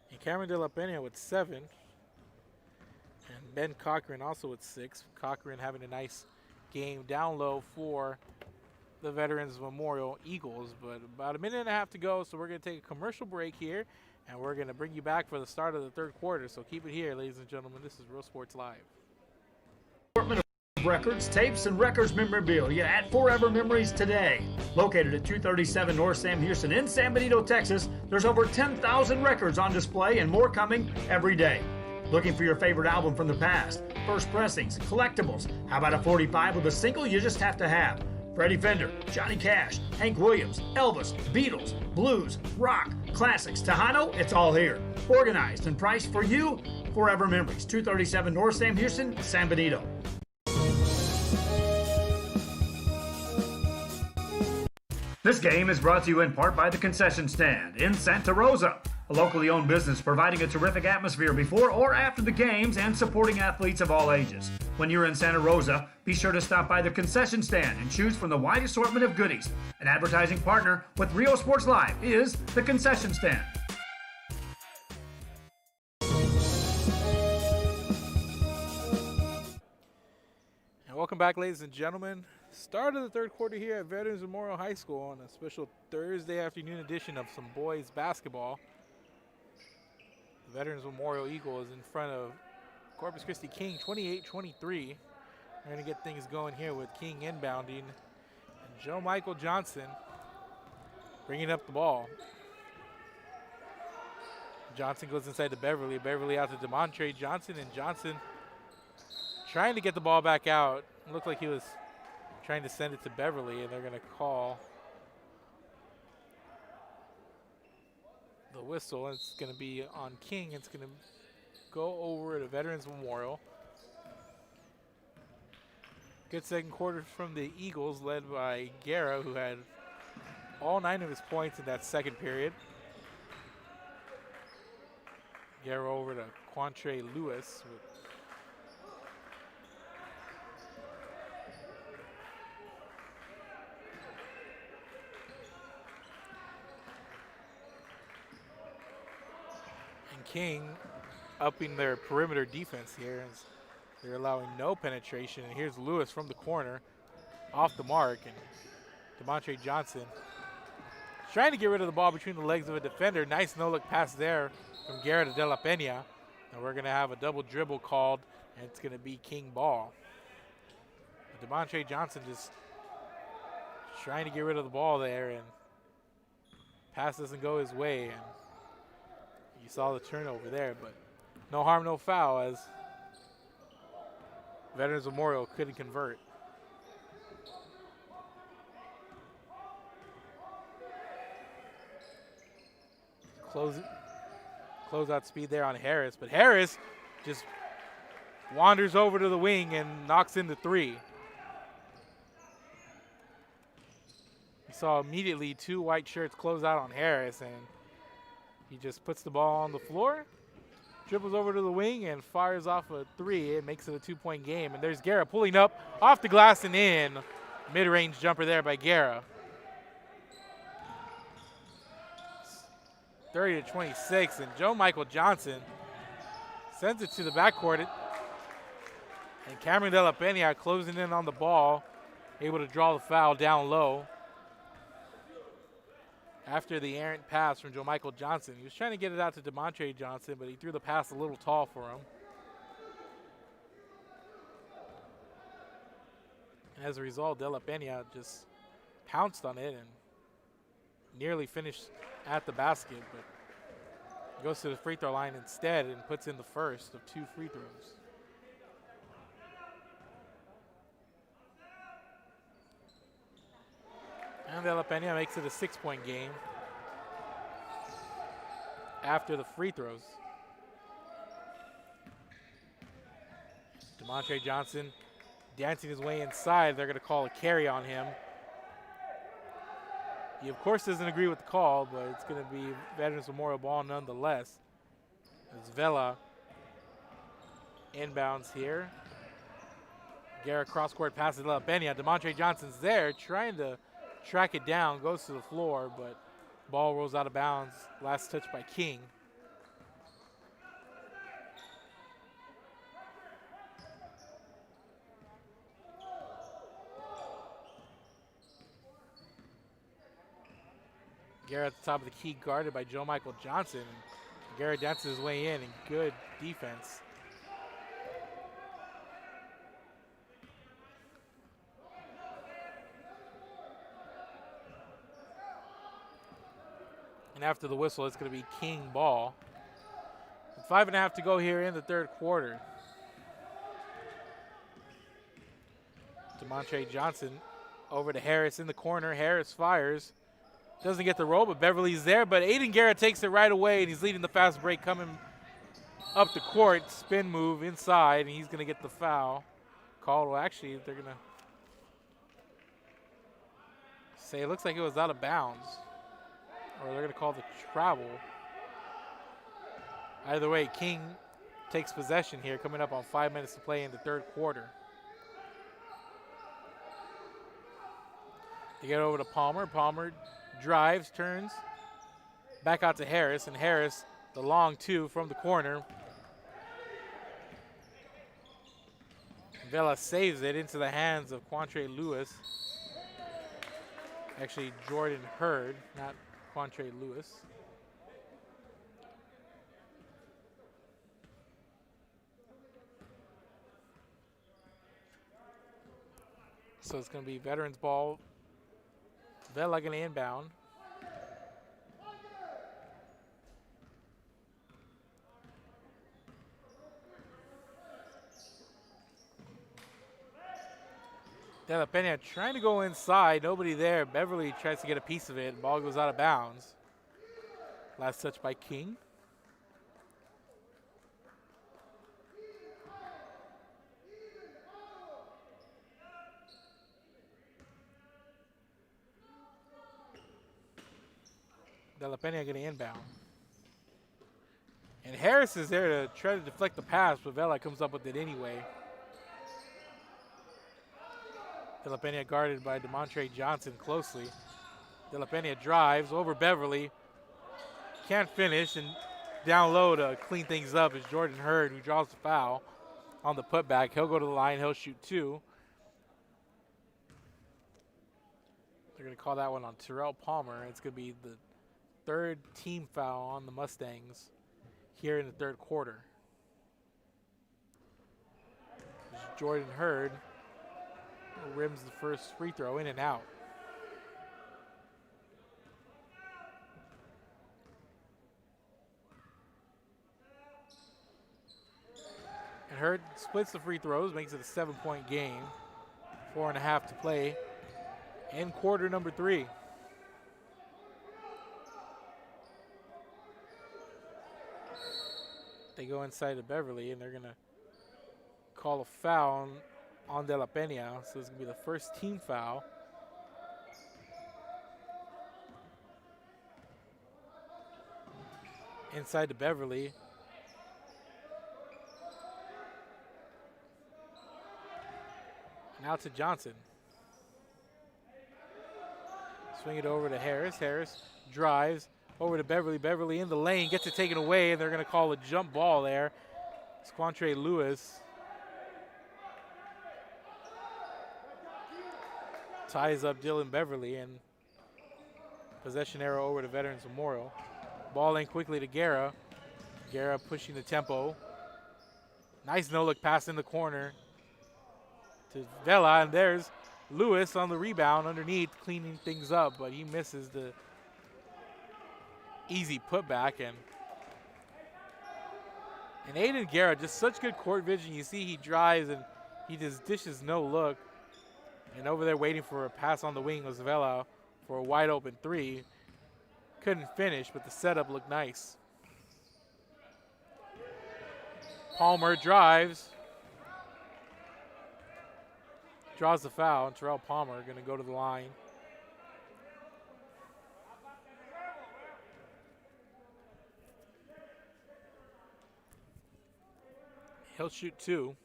And Cameron De La Pena with 7. And Ben Cochran also with 6. Cochran having a nice game down low for the Veterans Memorial Eagles. But about a minute and a half to go, so we're going to take a commercial break here. And we're going to bring you back for the start of the third quarter. So keep it here, ladies and gentlemen. This is Real Sports Live. Assortment of records, tapes, and records memorabilia at Forever Memories today. Located at 237 North Sam Houston in San Benito, Texas, there's over 10,000 records on display and more coming every day. Looking for your favorite album from the past, first pressings, collectibles. How about a 45 with a single you just have to have? Freddie Fender, Johnny Cash, Hank Williams, Elvis, Beatles, blues, rock, classics, Tejano, it's all here. Organized and priced for you. Forever Memories, 237 North Sam Houston, San Benito. This game is brought to you in part by the Concession Stand in Santa Rosa, a locally owned business providing a terrific atmosphere before or after the games and supporting athletes of all ages. When you're in Santa Rosa, be sure to stop by the Concession Stand and choose from the wide assortment of goodies. An advertising partner with Rio Sports Live is the Concession Stand. And welcome back, ladies and gentlemen. Start of the third quarter here at Veterans Memorial High School on a special Thursday afternoon edition of some boys basketball. The Veterans Memorial Eagles in front of Corpus Christi King 28-23. We're going to get things going here with King inbounding. And Joe Michael Johnson bringing up the ball. Johnson goes inside to Beverly. Beverly out to DeMontre Johnson, and Johnson trying to get the ball back out. It looked like he was trying to send it to Beverly, and they're going to call the whistle. It's going to be on King. It's going to go over to Veterans Memorial. Good second quarter from the Eagles, led by Guerra, who had all 9 of his points in that second period. Guerra over to Quantre Lewis. And King upping their perimeter defense here. As they're allowing no penetration. And here's Lewis from the corner, off the mark. And DeMontre Johnson trying to get rid of the ball between the legs of a defender. Nice no-look pass there from Guerra to De La Pena. And we're going to have a double dribble called, and it's going to be King ball. But DeMontre Johnson just trying to get rid of the ball there, and pass doesn't go his way. And you saw the turnover there, but no harm, no foul, as Veterans Memorial couldn't convert. Closeout speed there on Harris, but Harris just wanders over to the wing and knocks in the 3. You saw immediately 2 white shirts close out on Harris, and he just puts the ball on the floor, dribbles over to the wing, and fires off a 3. It makes it a 2-point game. And there's Guerra pulling up off the glass and in. Mid-range jumper there by Guerra. 30-26, and Joe Michael Johnson sends it to the backcourt. And Cameron De La Pena closing in on the ball, able to draw the foul down low. After the errant pass from Joe Michael Johnson. He was trying to get it out to DeMontre Johnson, but he threw the pass a little tall for him. And as a result, De La Pena just pounced on it and nearly finished at the basket, but goes to the free throw line instead and puts in the first of 2 free throws. And De La Pena makes it a 6-point game after the free throws. DeMontre Johnson dancing his way inside. They're going to call a carry on him. He, of course, doesn't agree with the call, but it's going to be Veterans Memorial ball nonetheless. As Vela inbounds here. Guerra cross-court passes to La Pena. DeMontre Johnson's there trying to track it down, goes to the floor, but ball rolls out of bounds. Last touch by King. Guerra at the top of the key, guarded by Joe Michael Johnson. Guerra dances his way in, and good defense. And after the whistle, it's going to be King ball. 5.5 to go here in the third quarter. DeMontre Johnson over to Harris in the corner. Harris fires. Doesn't get the roll, but Beverly's there. But Aiden Guerra takes it right away, and he's leading the fast break coming up the court. Spin move inside, and he's going to get the foul called. Well, actually, they're going to say it looks like it was out of bounds. Or they're going to call the travel. Either way, King takes possession here, coming up on 5 minutes to play in the third quarter. They get over to Palmer. Palmer drives, turns, back out to Harris, and Harris, the long 2 from the corner. Vela saves it into the hands of Quantre Lewis. Actually, Jordan Hurd, not Quantre Lewis. So it's going to be Veterans ball. Vela going to inbound. De La Pena trying to go inside. Nobody there. Beverly tries to get a piece of it. Ball goes out of bounds. Last touch by King. De La Pena getting inbound. And Harris is there to try to deflect the pass, but Vela comes up with it anyway. De La Pena guarded by DeMontre Johnson closely. De La Pena drives over Beverly. Can't finish, and down low to clean things up is Jordan Hurd, who draws the foul on the putback. He'll go to the line. He'll shoot 2. They're going to call that one on Terrell Palmer. It's going to be the 3rd team foul on the Mustangs here in the 3rd quarter. Jordan Hurd rims the first free throw, in and out. And Hurd splits the free throws, makes it a 7-point game. 4.5 to play in quarter number 3. They go inside to Beverly, and they're going to call a foul on De La Pena. So it's going to be the first team foul. Inside to Beverly. Now to Johnson. Swing it over to Harris. Harris drives over to Beverly. Beverly in the lane, gets it taken away, and they're going to call a jump ball there. Squantre Lewis ties up Dylan Beverly, and possession arrow over to Veterans Memorial. Ball in quickly to Guerra. Guerra pushing the tempo. Nice no-look pass in the corner to Vela, and there's Lewis on the rebound underneath, cleaning things up, but he misses the easy putback. And Aiden Guerra, just such good court vision. You see he drives and he just dishes no look. And over there waiting for a pass on the wing was Vela for a wide open 3. Couldn't finish, but the setup looked nice. Palmer drives. Draws the foul, and Terrell Palmer going to go to the line. He'll shoot 2.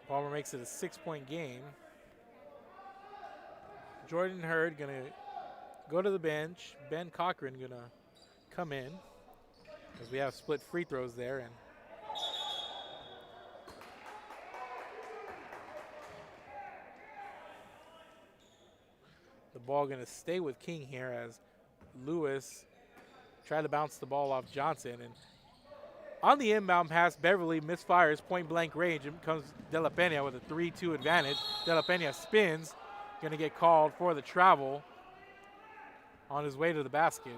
Palmer makes it a 6-point game. Jordan Hurd going to go to the bench. Ben Cochran going to come in because we have split free throws there. And the ball going to stay with King here as Lewis tried to bounce the ball off Johnson. And on the inbound pass, Beverly misfires point blank range. It comes De La Pena with a 3-2 advantage. De La Pena spins, going to get called for the travel on his way to the basket.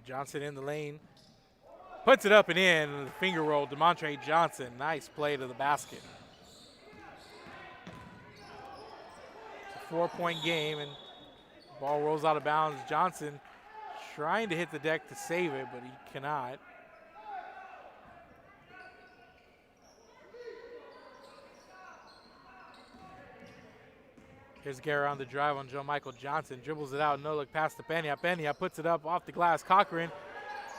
Johnson in the lane, puts it up and in, and the finger roll, DeMontre Johnson. Nice play to the basket. It's a 4-point game, and ball rolls out of bounds. Johnson trying to hit the deck to save it, but he cannot. Here's Guerra on the drive on Joe Michael Johnson. Dribbles it out, no look past to Pena. Pena puts it up off the glass. Cochran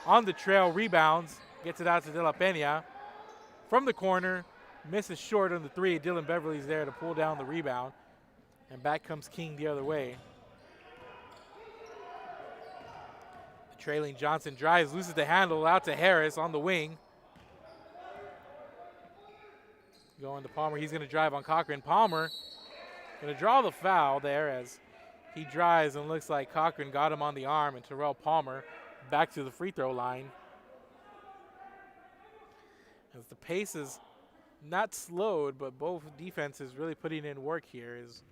on the trail, rebounds, gets it out to De La Pena. From the corner, misses short on the 3. Dylan Beverly's there to pull down the rebound. And back comes King the other way. The trailing Johnson drives, loses the handle out to Harris on the wing. Going to Palmer, he's going to drive on Cochran. Palmer going to draw the foul there as he drives, and looks like Cochran got him on the arm, and Terrell Palmer back to the free throw line. As the pace is not slowed, but both defenses really putting in work here as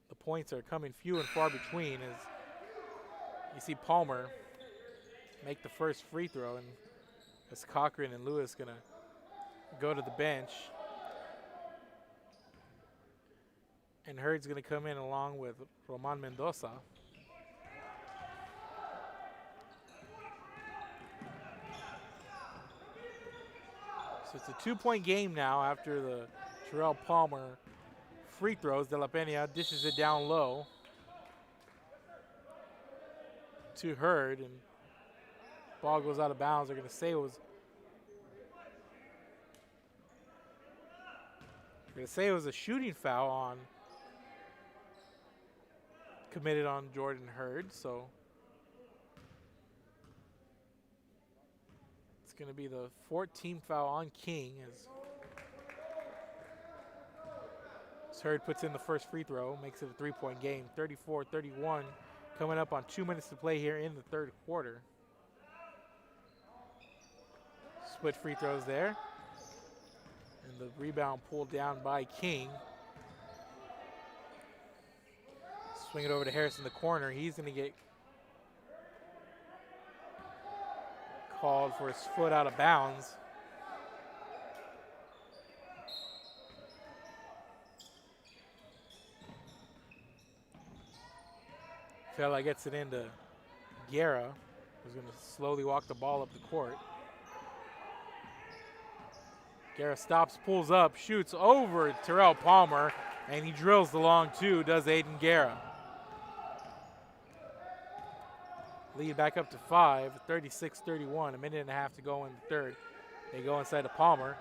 the points are coming few and far between as you see Palmer make the first free throw, and as Cochran and Lewis gonna go to the bench. And Hurd's gonna come in along with Roman Mendoza. So it's a 2-point game now after the Terrell Palmer free throws. De La Pena dishes it down low to Hurd, and ball goes out of bounds. They're going to say it was a shooting foul committed on Jordan Hurd. So it's going to be the 14th foul on King as Hurd puts in the first free throw, makes it a 3-point game. 34-31, coming up on 2 minutes to play here in the third quarter. Split free throws there. And the rebound pulled down by King. Swing it over to Harris in the corner. He's going to get called for his foot out of bounds. Fella gets it into Guerra, who's going to slowly walk the ball up the court. Guerra stops, pulls up, shoots over Terrell Palmer, and he drills the long two, does Aiden Guerra. Lead back up to 5, 36-31, a minute and a half to go in the third. They go inside to Palmer.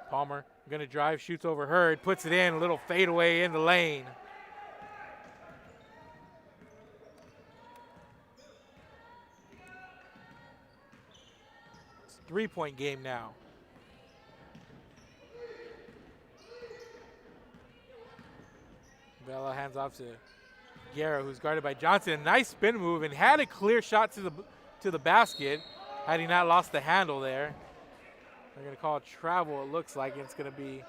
Palmer going to drive, shoots over Hurd, puts it in, a little fadeaway in the lane. It's a 3-point game now. Bella hands off to Guerra, who's guarded by Johnson. A nice spin move and had a clear shot to the basket had he not lost the handle there. They're going to call it travel, it looks like. It's going to be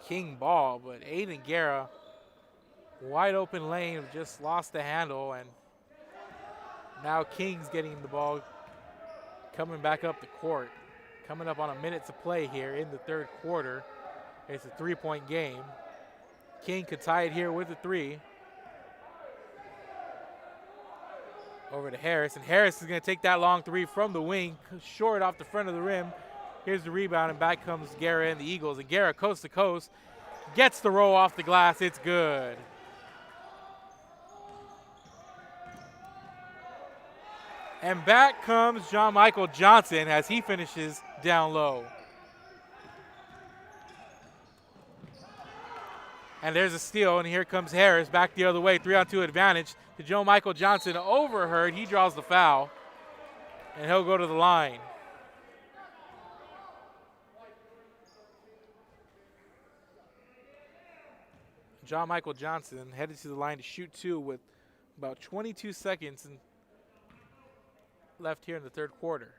King ball, but Aiden Guerra, wide open lane, just lost the handle, and now King's getting the ball coming back up the court. Coming up on a minute to play here in the third quarter. It's a 3-point game. King could tie it here with a 3. Over to Harris, and Harris is going to take that long 3 from the wing, short off the front of the rim. Here's the rebound, and back comes Guerra and the Eagles. And Guerra, coast to coast, gets the roll off the glass. It's good. And back comes John Michael Johnson as he finishes down low. And there's a steal, and here comes Harris back the other way. 3-on-2 advantage to Joe Michael Johnson. Over Hurd, he draws the foul, and he'll go to the line. John Michael Johnson headed to the line to shoot 2 with about 22 seconds left here in the third quarter.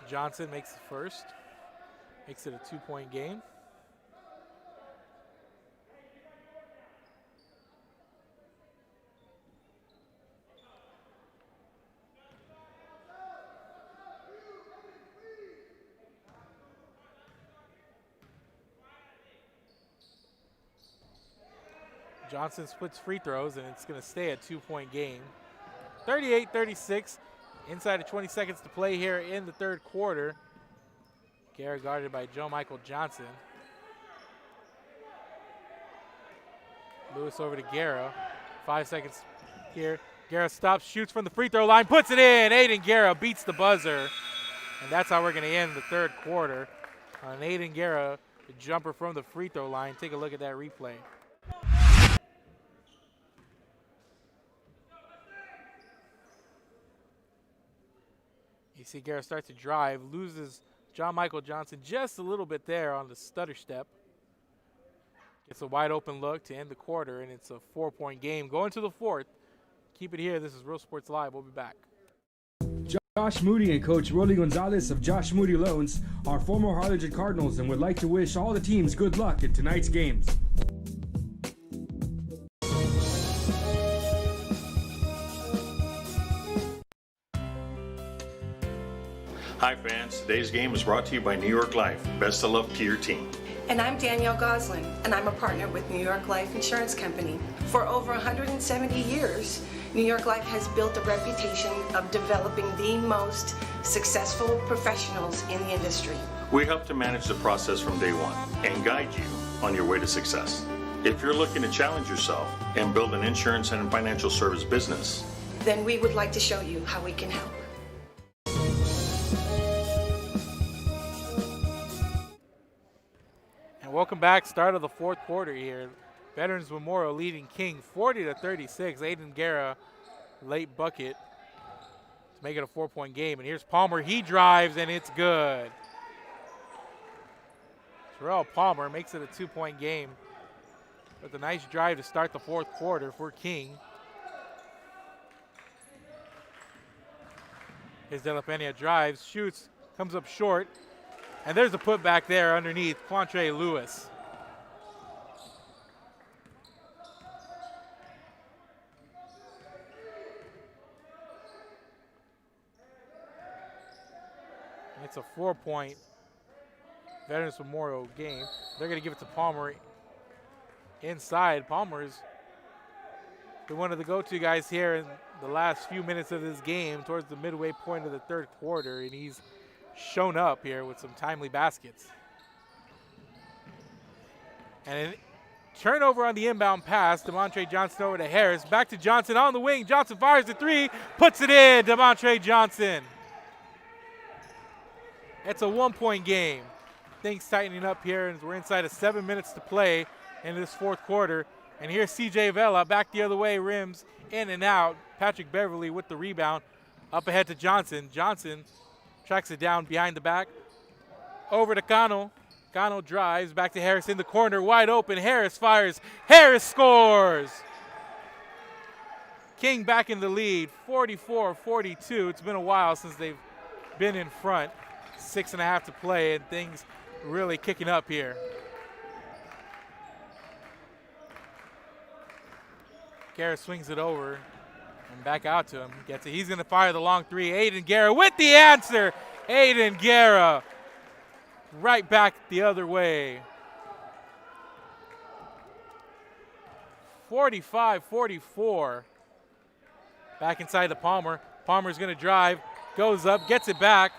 Johnson makes the first, makes it a 2-point game. Johnson splits free throws, and it's going to stay a 2-point game. 38-36. Inside of 20 seconds to play here in the third quarter. Guerra guarded by Joe Michael Johnson. Lewis over to Guerra. 5 seconds here. Guerra stops, shoots from the free throw line, puts it in. Aiden Guerra beats the buzzer. And that's how we're going to end the third quarter. On Aiden Guerra, the jumper from the free throw line. Take a look at that replay. You see Guerra starts to drive, loses John Michael Johnson just a little bit there on the stutter step. Gets a wide open look to end the quarter, and it's a 4-point game. Going to the fourth, Keep it here. This is Real Sports Live. We'll be back. Josh Moody and Coach Rolly Gonzalez of Josh Moody Loans are former Harlingen Cardinals and would like to wish all the teams good luck in tonight's games. Hi fans, today's game is brought to you by New York Life. Best of luck to your team. And I'm Danielle Goslin, and I'm a partner with New York Life Insurance Company. For over 170 years, New York Life has built a reputation of developing the most successful professionals in the industry. We help to manage the process from day one and guide you on your way to success. If you're looking to challenge yourself and build an insurance and financial service business, then we would like to show you how we can help. Welcome back. Start of the fourth quarter here. Veterans Memorial leading King 40-36. Aiden Guerra, late bucket to make it a 4-point game. And here's Palmer. He drives, and it's good. Terrell Palmer makes it a 2-point game with a nice drive to start the fourth quarter for King. Here's De La Pena drives, shoots, comes up short. And there's a putback there underneath Quantre Lewis. It's a 4-point Veterans Memorial game. They're going to give it to Palmer inside. Palmer's been one of the go-to guys here in the last few minutes of this game towards the midway point of the third quarter, and he's shown up here with some timely baskets. And a turnover on the inbound pass. Demontre Johnson over to Harris. Back to Johnson on the wing. Johnson fires the three. Puts it in. Demontre Johnson. It's a 1-point game. Things tightening up here, and we're inside of 7 minutes to play in this fourth quarter. And here's CJ Vela back the other way. Rims in and out. Patrick Beverly with the rebound. Up ahead to Johnson. Johnson tracks it down behind the back. Over to Cano. Cano drives back to Harris in the corner. Wide open. Harris fires. Harris scores. King back in the lead. 44-42. It's been a while since they've been in front. 6.5 to play, and things really kicking up here. Guerra swings it over. And back out to him. Gets it. He's going to fire the long three. Aiden Guerra with the answer. Aiden Guerra right back the other way. 45-44. Back inside to Palmer. Palmer's going to drive. Goes up. Gets it back.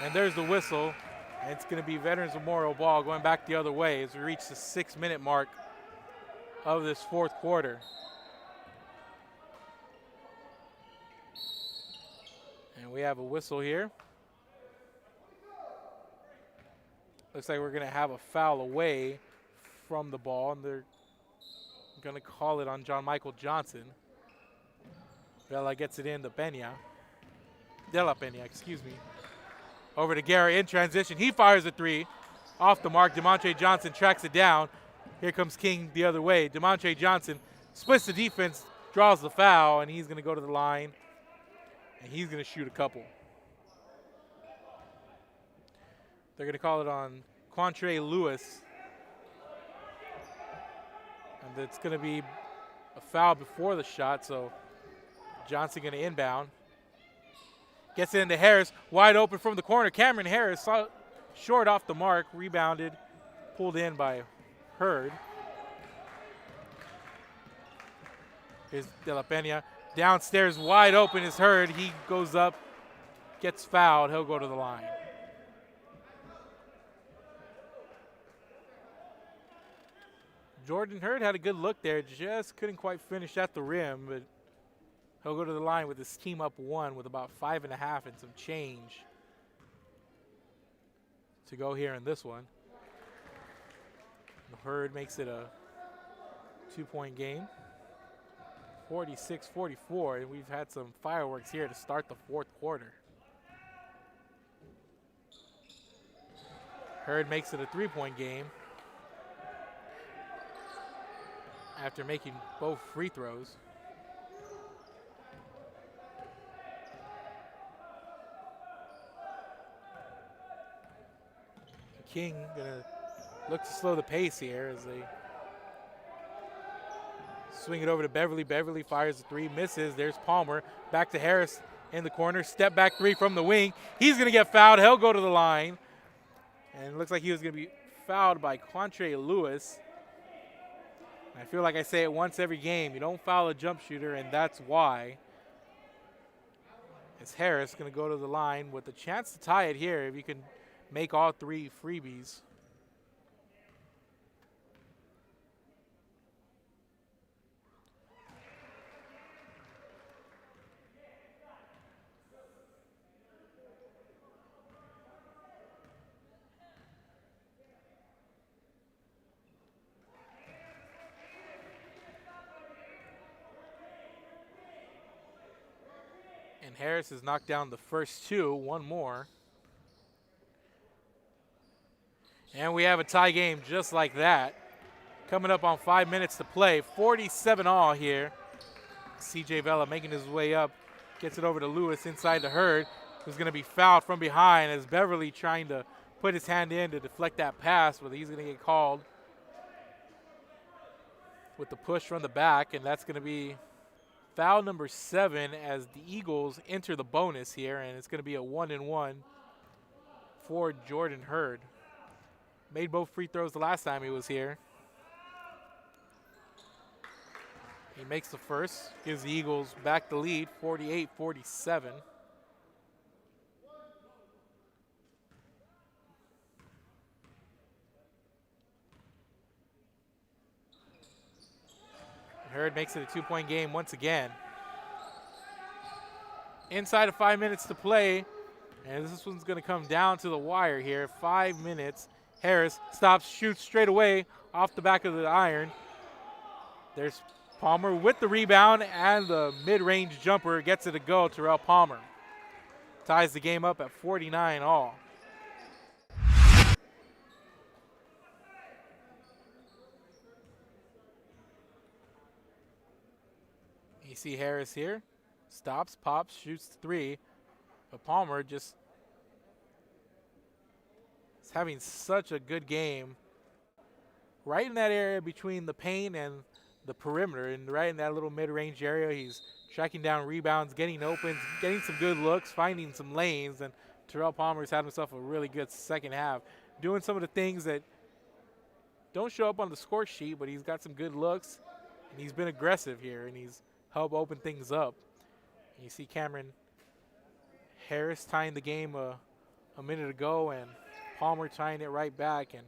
And there's the whistle. And it's going to be Veterans Memorial ball going back the other way as we reach the 6-minute mark of this fourth quarter. And we have a whistle here. Looks like we're going to have a foul away from the ball, and they're going to call it on John Michael Johnson. Vela gets it in to Pena. De La Pena, excuse me. Over to Guerra in transition. He fires a three. Off the mark. Demontre Johnson tracks it down. Here comes King the other way. Demontre Johnson splits the defense, draws the foul, and he's going to go to the line. And he's going to shoot a couple. They're going to call it on Quantre Lewis. And it's going to be a foul before the shot, so Johnson going to inbound. Gets it into Harris, wide open from the corner. Cameron Harris, short off the mark, rebounded, pulled in by Hurd. Here's De La Pena. Downstairs, wide open is Hurd. He goes up, gets fouled. He'll go to the line. Jordan Hurd had a good look there. Just couldn't quite finish at the rim, but he'll go to the line with his team up 1 with about 5.5 and some change to go here in this one. Hurd makes it a 2-point game. 46-44, and we've had some fireworks here to start the fourth quarter. Hurd makes it a 3-point game after making both free throws. King gonna look to slow the pace here as they swing it over to Beverly. Beverly fires a three, misses. There's Palmer. Back to Harris in the corner. Step back three from the wing. He's gonna get fouled. He'll go to the line. And it looks like he was gonna be fouled by Quantre Lewis. I feel like I say it once every game. You don't foul a jump shooter, and that's why. As Harris going to go to the line with a chance to tie it here if you can make all three freebies. And Harris has knocked down the first two, one more. And we have a tie game just like that. Coming up on 5 minutes to play, 47 all here. CJ Vela making his way up, gets it over to Lewis inside the Hurd, who's gonna be fouled from behind as Beverly trying to put his hand in to deflect that pass, but he's gonna get called with the push from the back, and that's gonna be foul number 7 as the Eagles enter the bonus here, and it's going to be a 1-and-1 for Jordan Hurd. Made both free throws the last time he was here. He makes the first, gives the Eagles back the lead, 48-47. Hurd makes it a 2-point game once again. Inside of 5 minutes to play, and this one's going to come down to the wire here. 5 minutes. Harris stops, shoots straight away off the back of the iron. There's Palmer with the rebound and the mid-range jumper gets it to go. Terrell Palmer ties the game up at 49 all. You see Harris here, stops, pops, shoots three, but Palmer just is having such a good game. Right in that area between the paint and the perimeter, and right in that little mid-range area, he's tracking down rebounds, getting open, getting some good looks, finding some lanes, and Terrell Palmer's had himself a really good second half, doing some of the things that don't show up on the score sheet, but he's got some good looks, and he's been aggressive here, and he's help open things up. You see Cameron Harris tying the game a minute ago, and Palmer tying it right back. And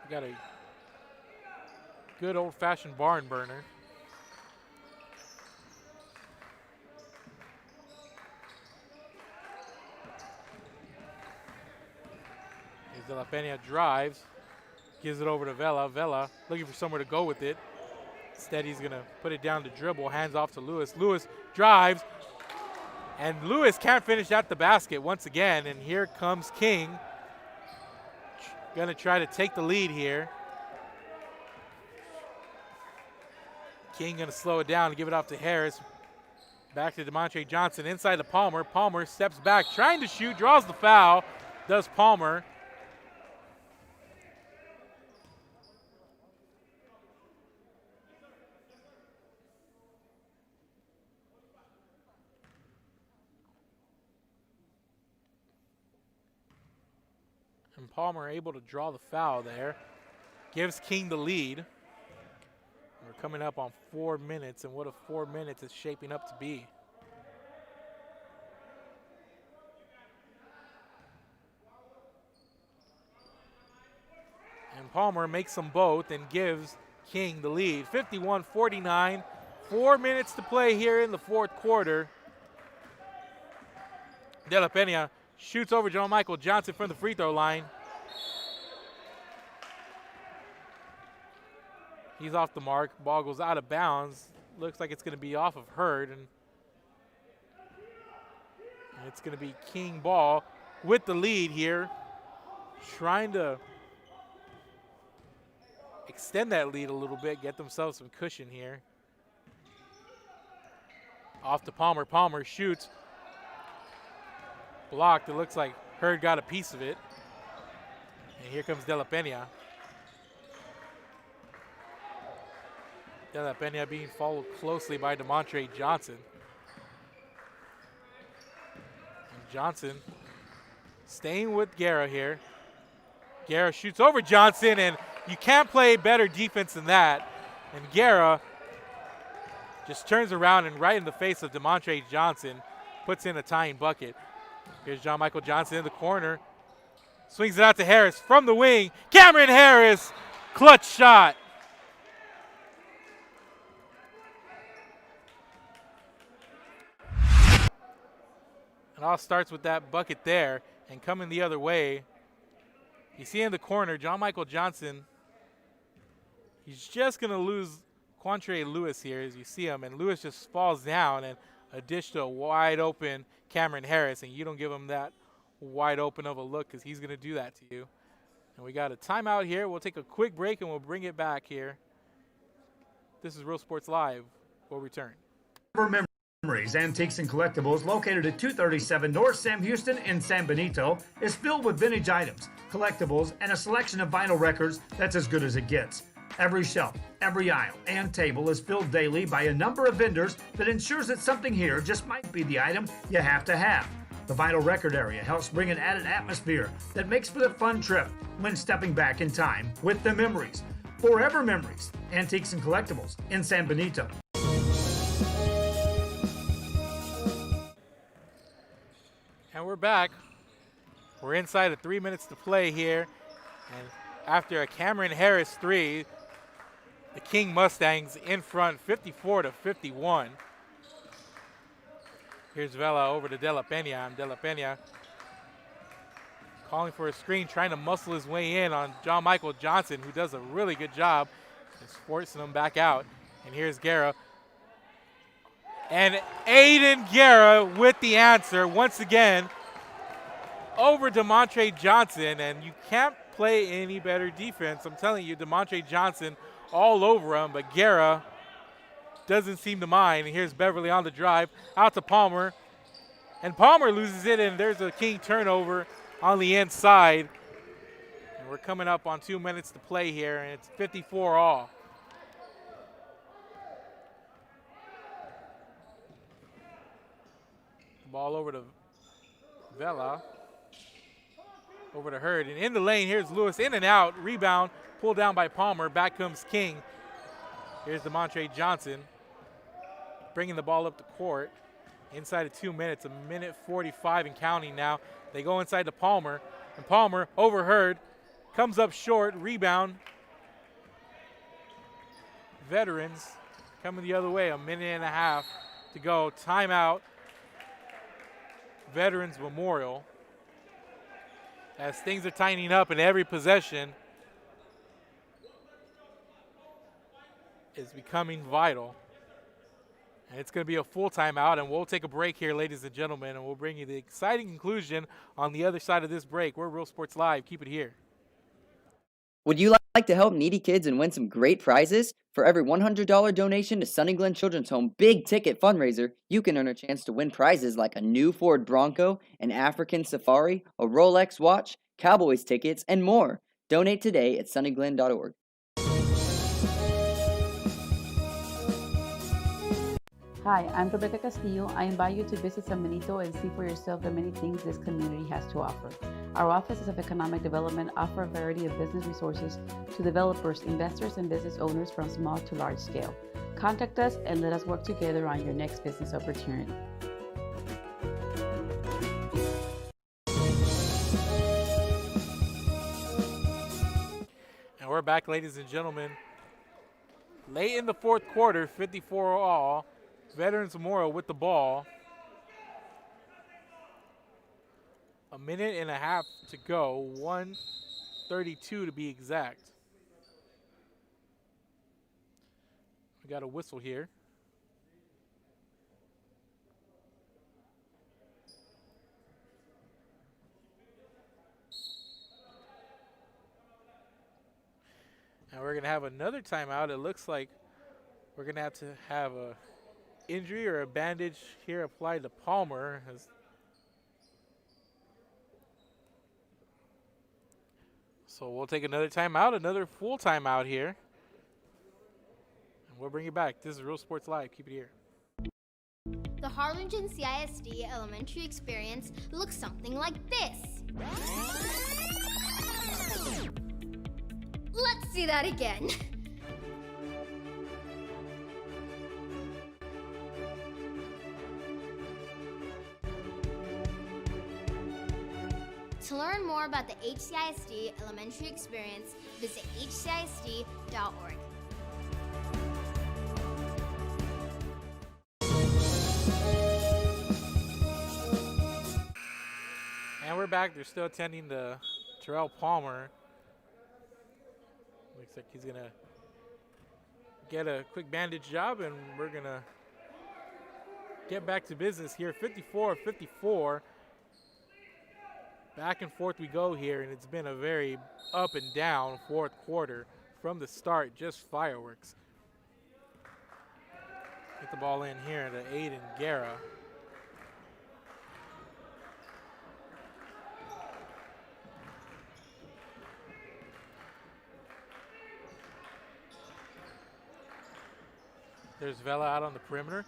we got a good old-fashioned barn burner. As De La Pena drives, gives it over to Vela. Vela looking for somewhere to go with it. Instead, he's going to put it down to dribble. Hands off to Lewis. Lewis drives. And Lewis can't finish at the basket once again. And here comes King. Going to try to take the lead here. King going to slow it down and give it off to Harris. Back to DeMontre Johnson inside to Palmer. Palmer steps back, trying to shoot, draws the foul. Does Palmer. And Palmer able to draw the foul there. Gives King the lead. We're coming up on 4 minutes, and what a 4 minutes it's shaping up to be. And Palmer makes them both and gives King the lead. 51-49, 4 minutes to play here in the fourth quarter. De La Pena shoots over John Michael Johnson from the free throw line. He's off the mark. Ball goes out of bounds. Looks like it's going to be off of Hurd. And it's going to be King ball with the lead here. Trying to extend that lead a little bit, get themselves some cushion here. Off to Palmer. Palmer shoots. blocked. It looks like Hurd got a piece of it. And here comes De La Pena. De La Pena being followed closely by DeMontre Johnson. And Johnson staying with Guerra here. Guerra shoots over Johnson, and you can't play better defense than that. And Guerra just turns around and right in the face of DeMontre Johnson puts in a tying bucket. Here's John Michael Johnson in the corner. Swings it out to Harris from the wing. Cameron Harris, clutch shot. It all starts with that bucket there, and coming the other way, you see in the corner, John Michael Johnson, he's just going to lose Quantre Lewis here as you see him, and Lewis just falls down, and a dish to a wide open Cameron Harris, and you don't give him that wide open of a look because he's going to do that to you. And we got a timeout here. We'll take a quick break, and we'll bring it back here. This is Real Sports Live. We'll return. Memories, Antiques, and Collectibles, located at 237 North Sam Houston in San Benito, is filled with vintage items, collectibles, and a selection of vinyl records that's as good as it gets. Every shelf, every aisle, and table is filled daily by a number of vendors that ensures that something here just might be the item you have to have. The vinyl record area helps bring an added atmosphere that makes for the fun trip when stepping back in time with the memories. Forever Memories, Antiques and Collectibles in San Benito. And we're back. We're inside of 3 minutes to play here. And after a Cameron Harris three, the King Mustangs in front 54-51. Here's Vela over to De La Pena. And De La Pena calling for a screen, trying to muscle his way in on John Michael Johnson, who does a really good job just forcing him back out. And here's Guerra. And Aiden Guerra with the answer once again over DeMontre Johnson, and you can't play any better defense. I'm telling you, DeMontre Johnson all over him, but Guerra doesn't seem to mind. And here's Beverly on the drive, out to Palmer, and Palmer loses it, and there's a King turnover on the inside. And we're coming up on 2 minutes to play here, and it's 54 all. Ball over to Vela. Over to Hurd. And in the lane, here's Lewis in and out. Rebound, pulled down by Palmer. Back comes King. Here's DeMontre Johnson bringing the ball up the court. Inside of 2 minutes, a minute 45 and counting now. They go inside to Palmer. And Palmer over Hurd. Comes up short. Rebound. Veterans coming the other way. A minute and a half to go. Timeout. Veterans Memorial. As things are tightening up and every possession is becoming vital. And it's going to be a full timeout, and we'll take a break here, ladies and gentlemen, and we'll bring you the exciting conclusion on the other side of this break. We're Real Sports Live. Keep it here. Would you like to help needy kids and win some great prizes? For every $100 donation to Sunny Glen Children's Home Big Ticket Fundraiser, you can earn a chance to win prizes like a new Ford Bronco, an African Safari, a Rolex watch, Cowboys tickets, and more. Donate today at sunnyglen.org. Hi, I'm Rebecca Castillo. I invite you to visit San Benito and see for yourself the many things this community has to offer. Our offices of economic development offer a variety of business resources to developers, investors, and business owners from small to large scale. Contact us and let us work together on your next business opportunity. And we're back, ladies and gentlemen. Late in the fourth quarter, 54 all. Veterans Memorial with the ball. A minute and a half to go. 1:32 to be exact. We got a whistle here. And we're going to have another timeout. It looks like we're going to have a injury or a bandage here applied to Palmer. So we'll take another timeout, another full timeout here. And we'll bring you back. This is Real Sports Live. Keep it here. The Harlingen CISD elementary experience looks something like this. Let's see that again. To learn more about the HCISD elementary experience, visit hcisd.org. And we're back. They're still attending to Terrell Palmer. Looks like he's going to get a quick bandage job, and we're going to get back to business here. 54-54. Back and forth we go here, and it's been a very up and down fourth quarter from the start, just fireworks. Get the ball in here to Aiden Guerra. There's Vela out on the perimeter.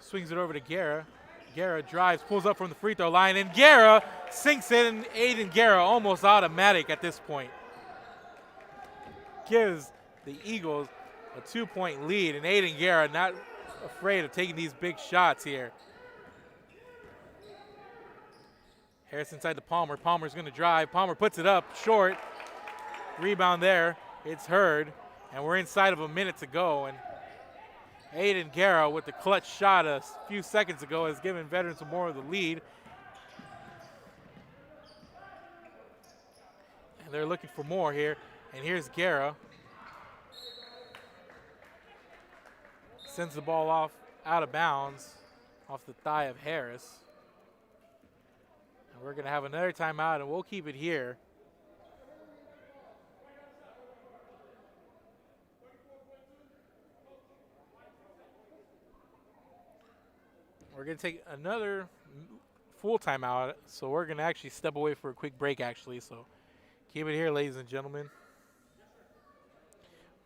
Swings it over to Guerra. Guerra drives, pulls up from the free throw line, and Guerra sinks it, and Aiden Guerra almost automatic at this point. Gives the Eagles a 2-point lead, and Aiden Guerra not afraid of taking these big shots here. Harris inside to Palmer. Palmer's going to drive. Palmer puts it up short. Rebound there. It's Hurd, and we're inside of a minute to go, and Aiden Guerra with the clutch shot a few seconds ago has given Veterans Memorial the lead. And they're looking for more here. And here's Guerra. Sends the ball off out of bounds off the thigh of Harris. And we're going to have another timeout, and we'll keep it here. We're going to take another full timeout, so we're going to actually step away for a quick break, actually. So keep it here, ladies and gentlemen.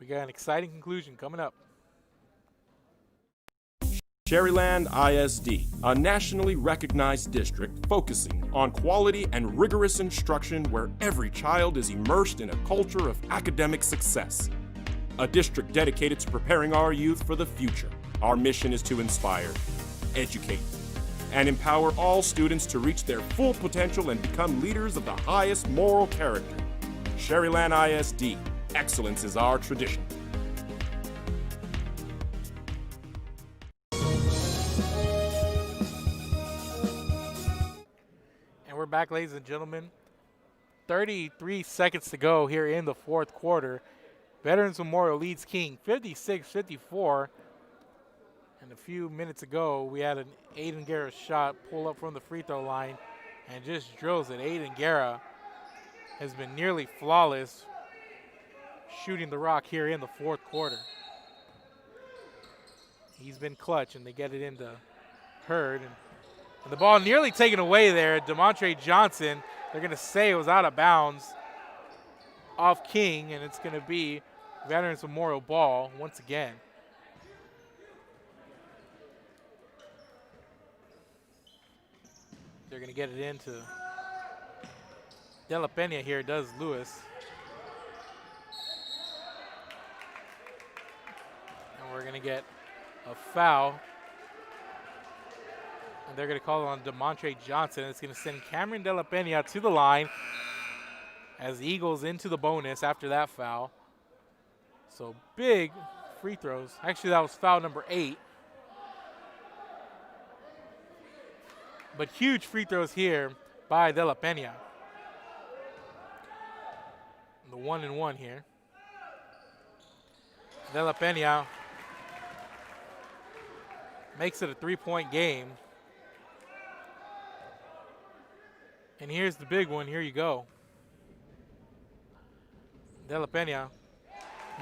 We got an exciting conclusion coming up. Cherryland ISD, a nationally recognized district focusing on quality and rigorous instruction where every child is immersed in a culture of academic success. A district dedicated to preparing our youth for the future. Our mission is to inspire, educate, and empower all students to reach their full potential and become leaders of the highest moral character. Cherryland ISD, excellence is our tradition. And we're back, ladies and gentlemen. 33 seconds to go here in the fourth quarter. Veterans Memorial leads King 56-54. And a few minutes ago, we had an Aiden Guerra shot pull up from the free throw line and just drills it. Aiden Guerra has been nearly flawless shooting the rock here in the fourth quarter. He's been clutch, and they get it into Hurd. And the ball nearly taken away there. DeMontre Johnson, they're going to say it was out of bounds off King, and it's going to be Veterans Memorial ball once again. They're going to get it into De La Pena here, does Lewis. And we're going to get a foul. And they're going to call it on DeMontre Johnson. It's going to send Cameron De La Pena to the line as the Eagles into the bonus after that foul. So big free throws. Actually, that was foul number 8. But huge free throws here by De La Pena. The 1-and-1 here. De La Pena makes it a 3-point game. And here's the big one. Here you go. De La Pena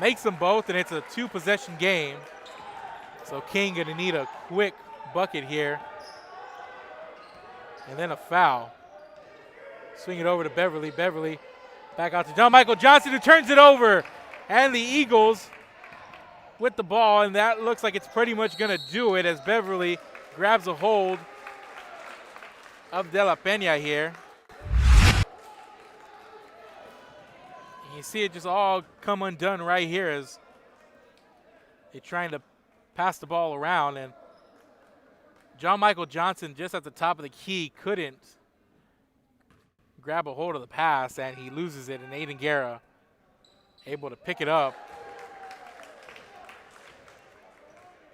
makes them both, and it's a 2-possession game. So King going to need a quick bucket here. And then a foul. Swing it over to Beverly. Beverly Back out to John Michael Johnson, who turns it over. And the Eagles with the ball, and that looks like it's pretty much going to do it as Beverly grabs a hold of De La Pena here. And you see it just all come undone right here as they're trying to pass the ball around, and John Michael Johnson just at the top of the key couldn't grab a hold of the pass, and he loses it, and Aiden Guerra able to pick it up.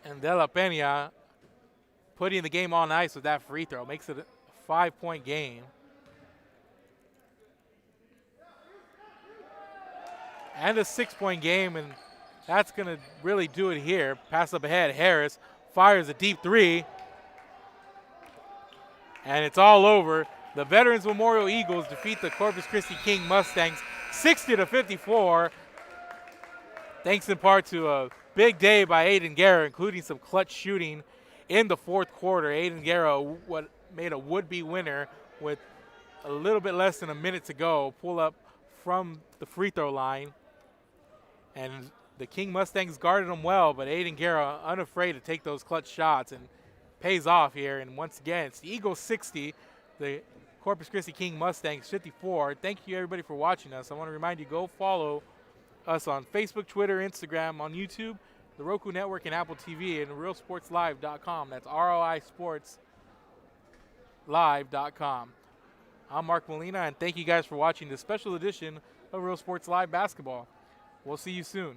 And De La Pena putting the game on ice with that free throw. Makes it a 5-point game. And a 6-point game, and that's going to really do it here. Pass up ahead. Harris fires a deep three. And it's all over. The Veterans Memorial Eagles defeat the Corpus Christi King Mustangs 60-54. Thanks in part to a big day by Aiden Guerra, including some clutch shooting in the fourth quarter. Aiden Guerra made a would-be winner with a little bit less than a minute to go. Pull up from the free throw line. And the King Mustangs guarded them well, but Aiden Guerra unafraid to take those clutch shots and pays off here. And once again, it's the Eagles 60, the Corpus Christi King Mustangs 54. Thank you, everybody, for watching us. I want to remind you, go follow us on Facebook, Twitter, Instagram, on YouTube, the Roku Network, and Apple TV, and RealSportsLive.com. That's ROISportsLive.com. I'm Mark Molina, and thank you guys for watching this special edition of Real Sports Live Basketball. We'll see you soon.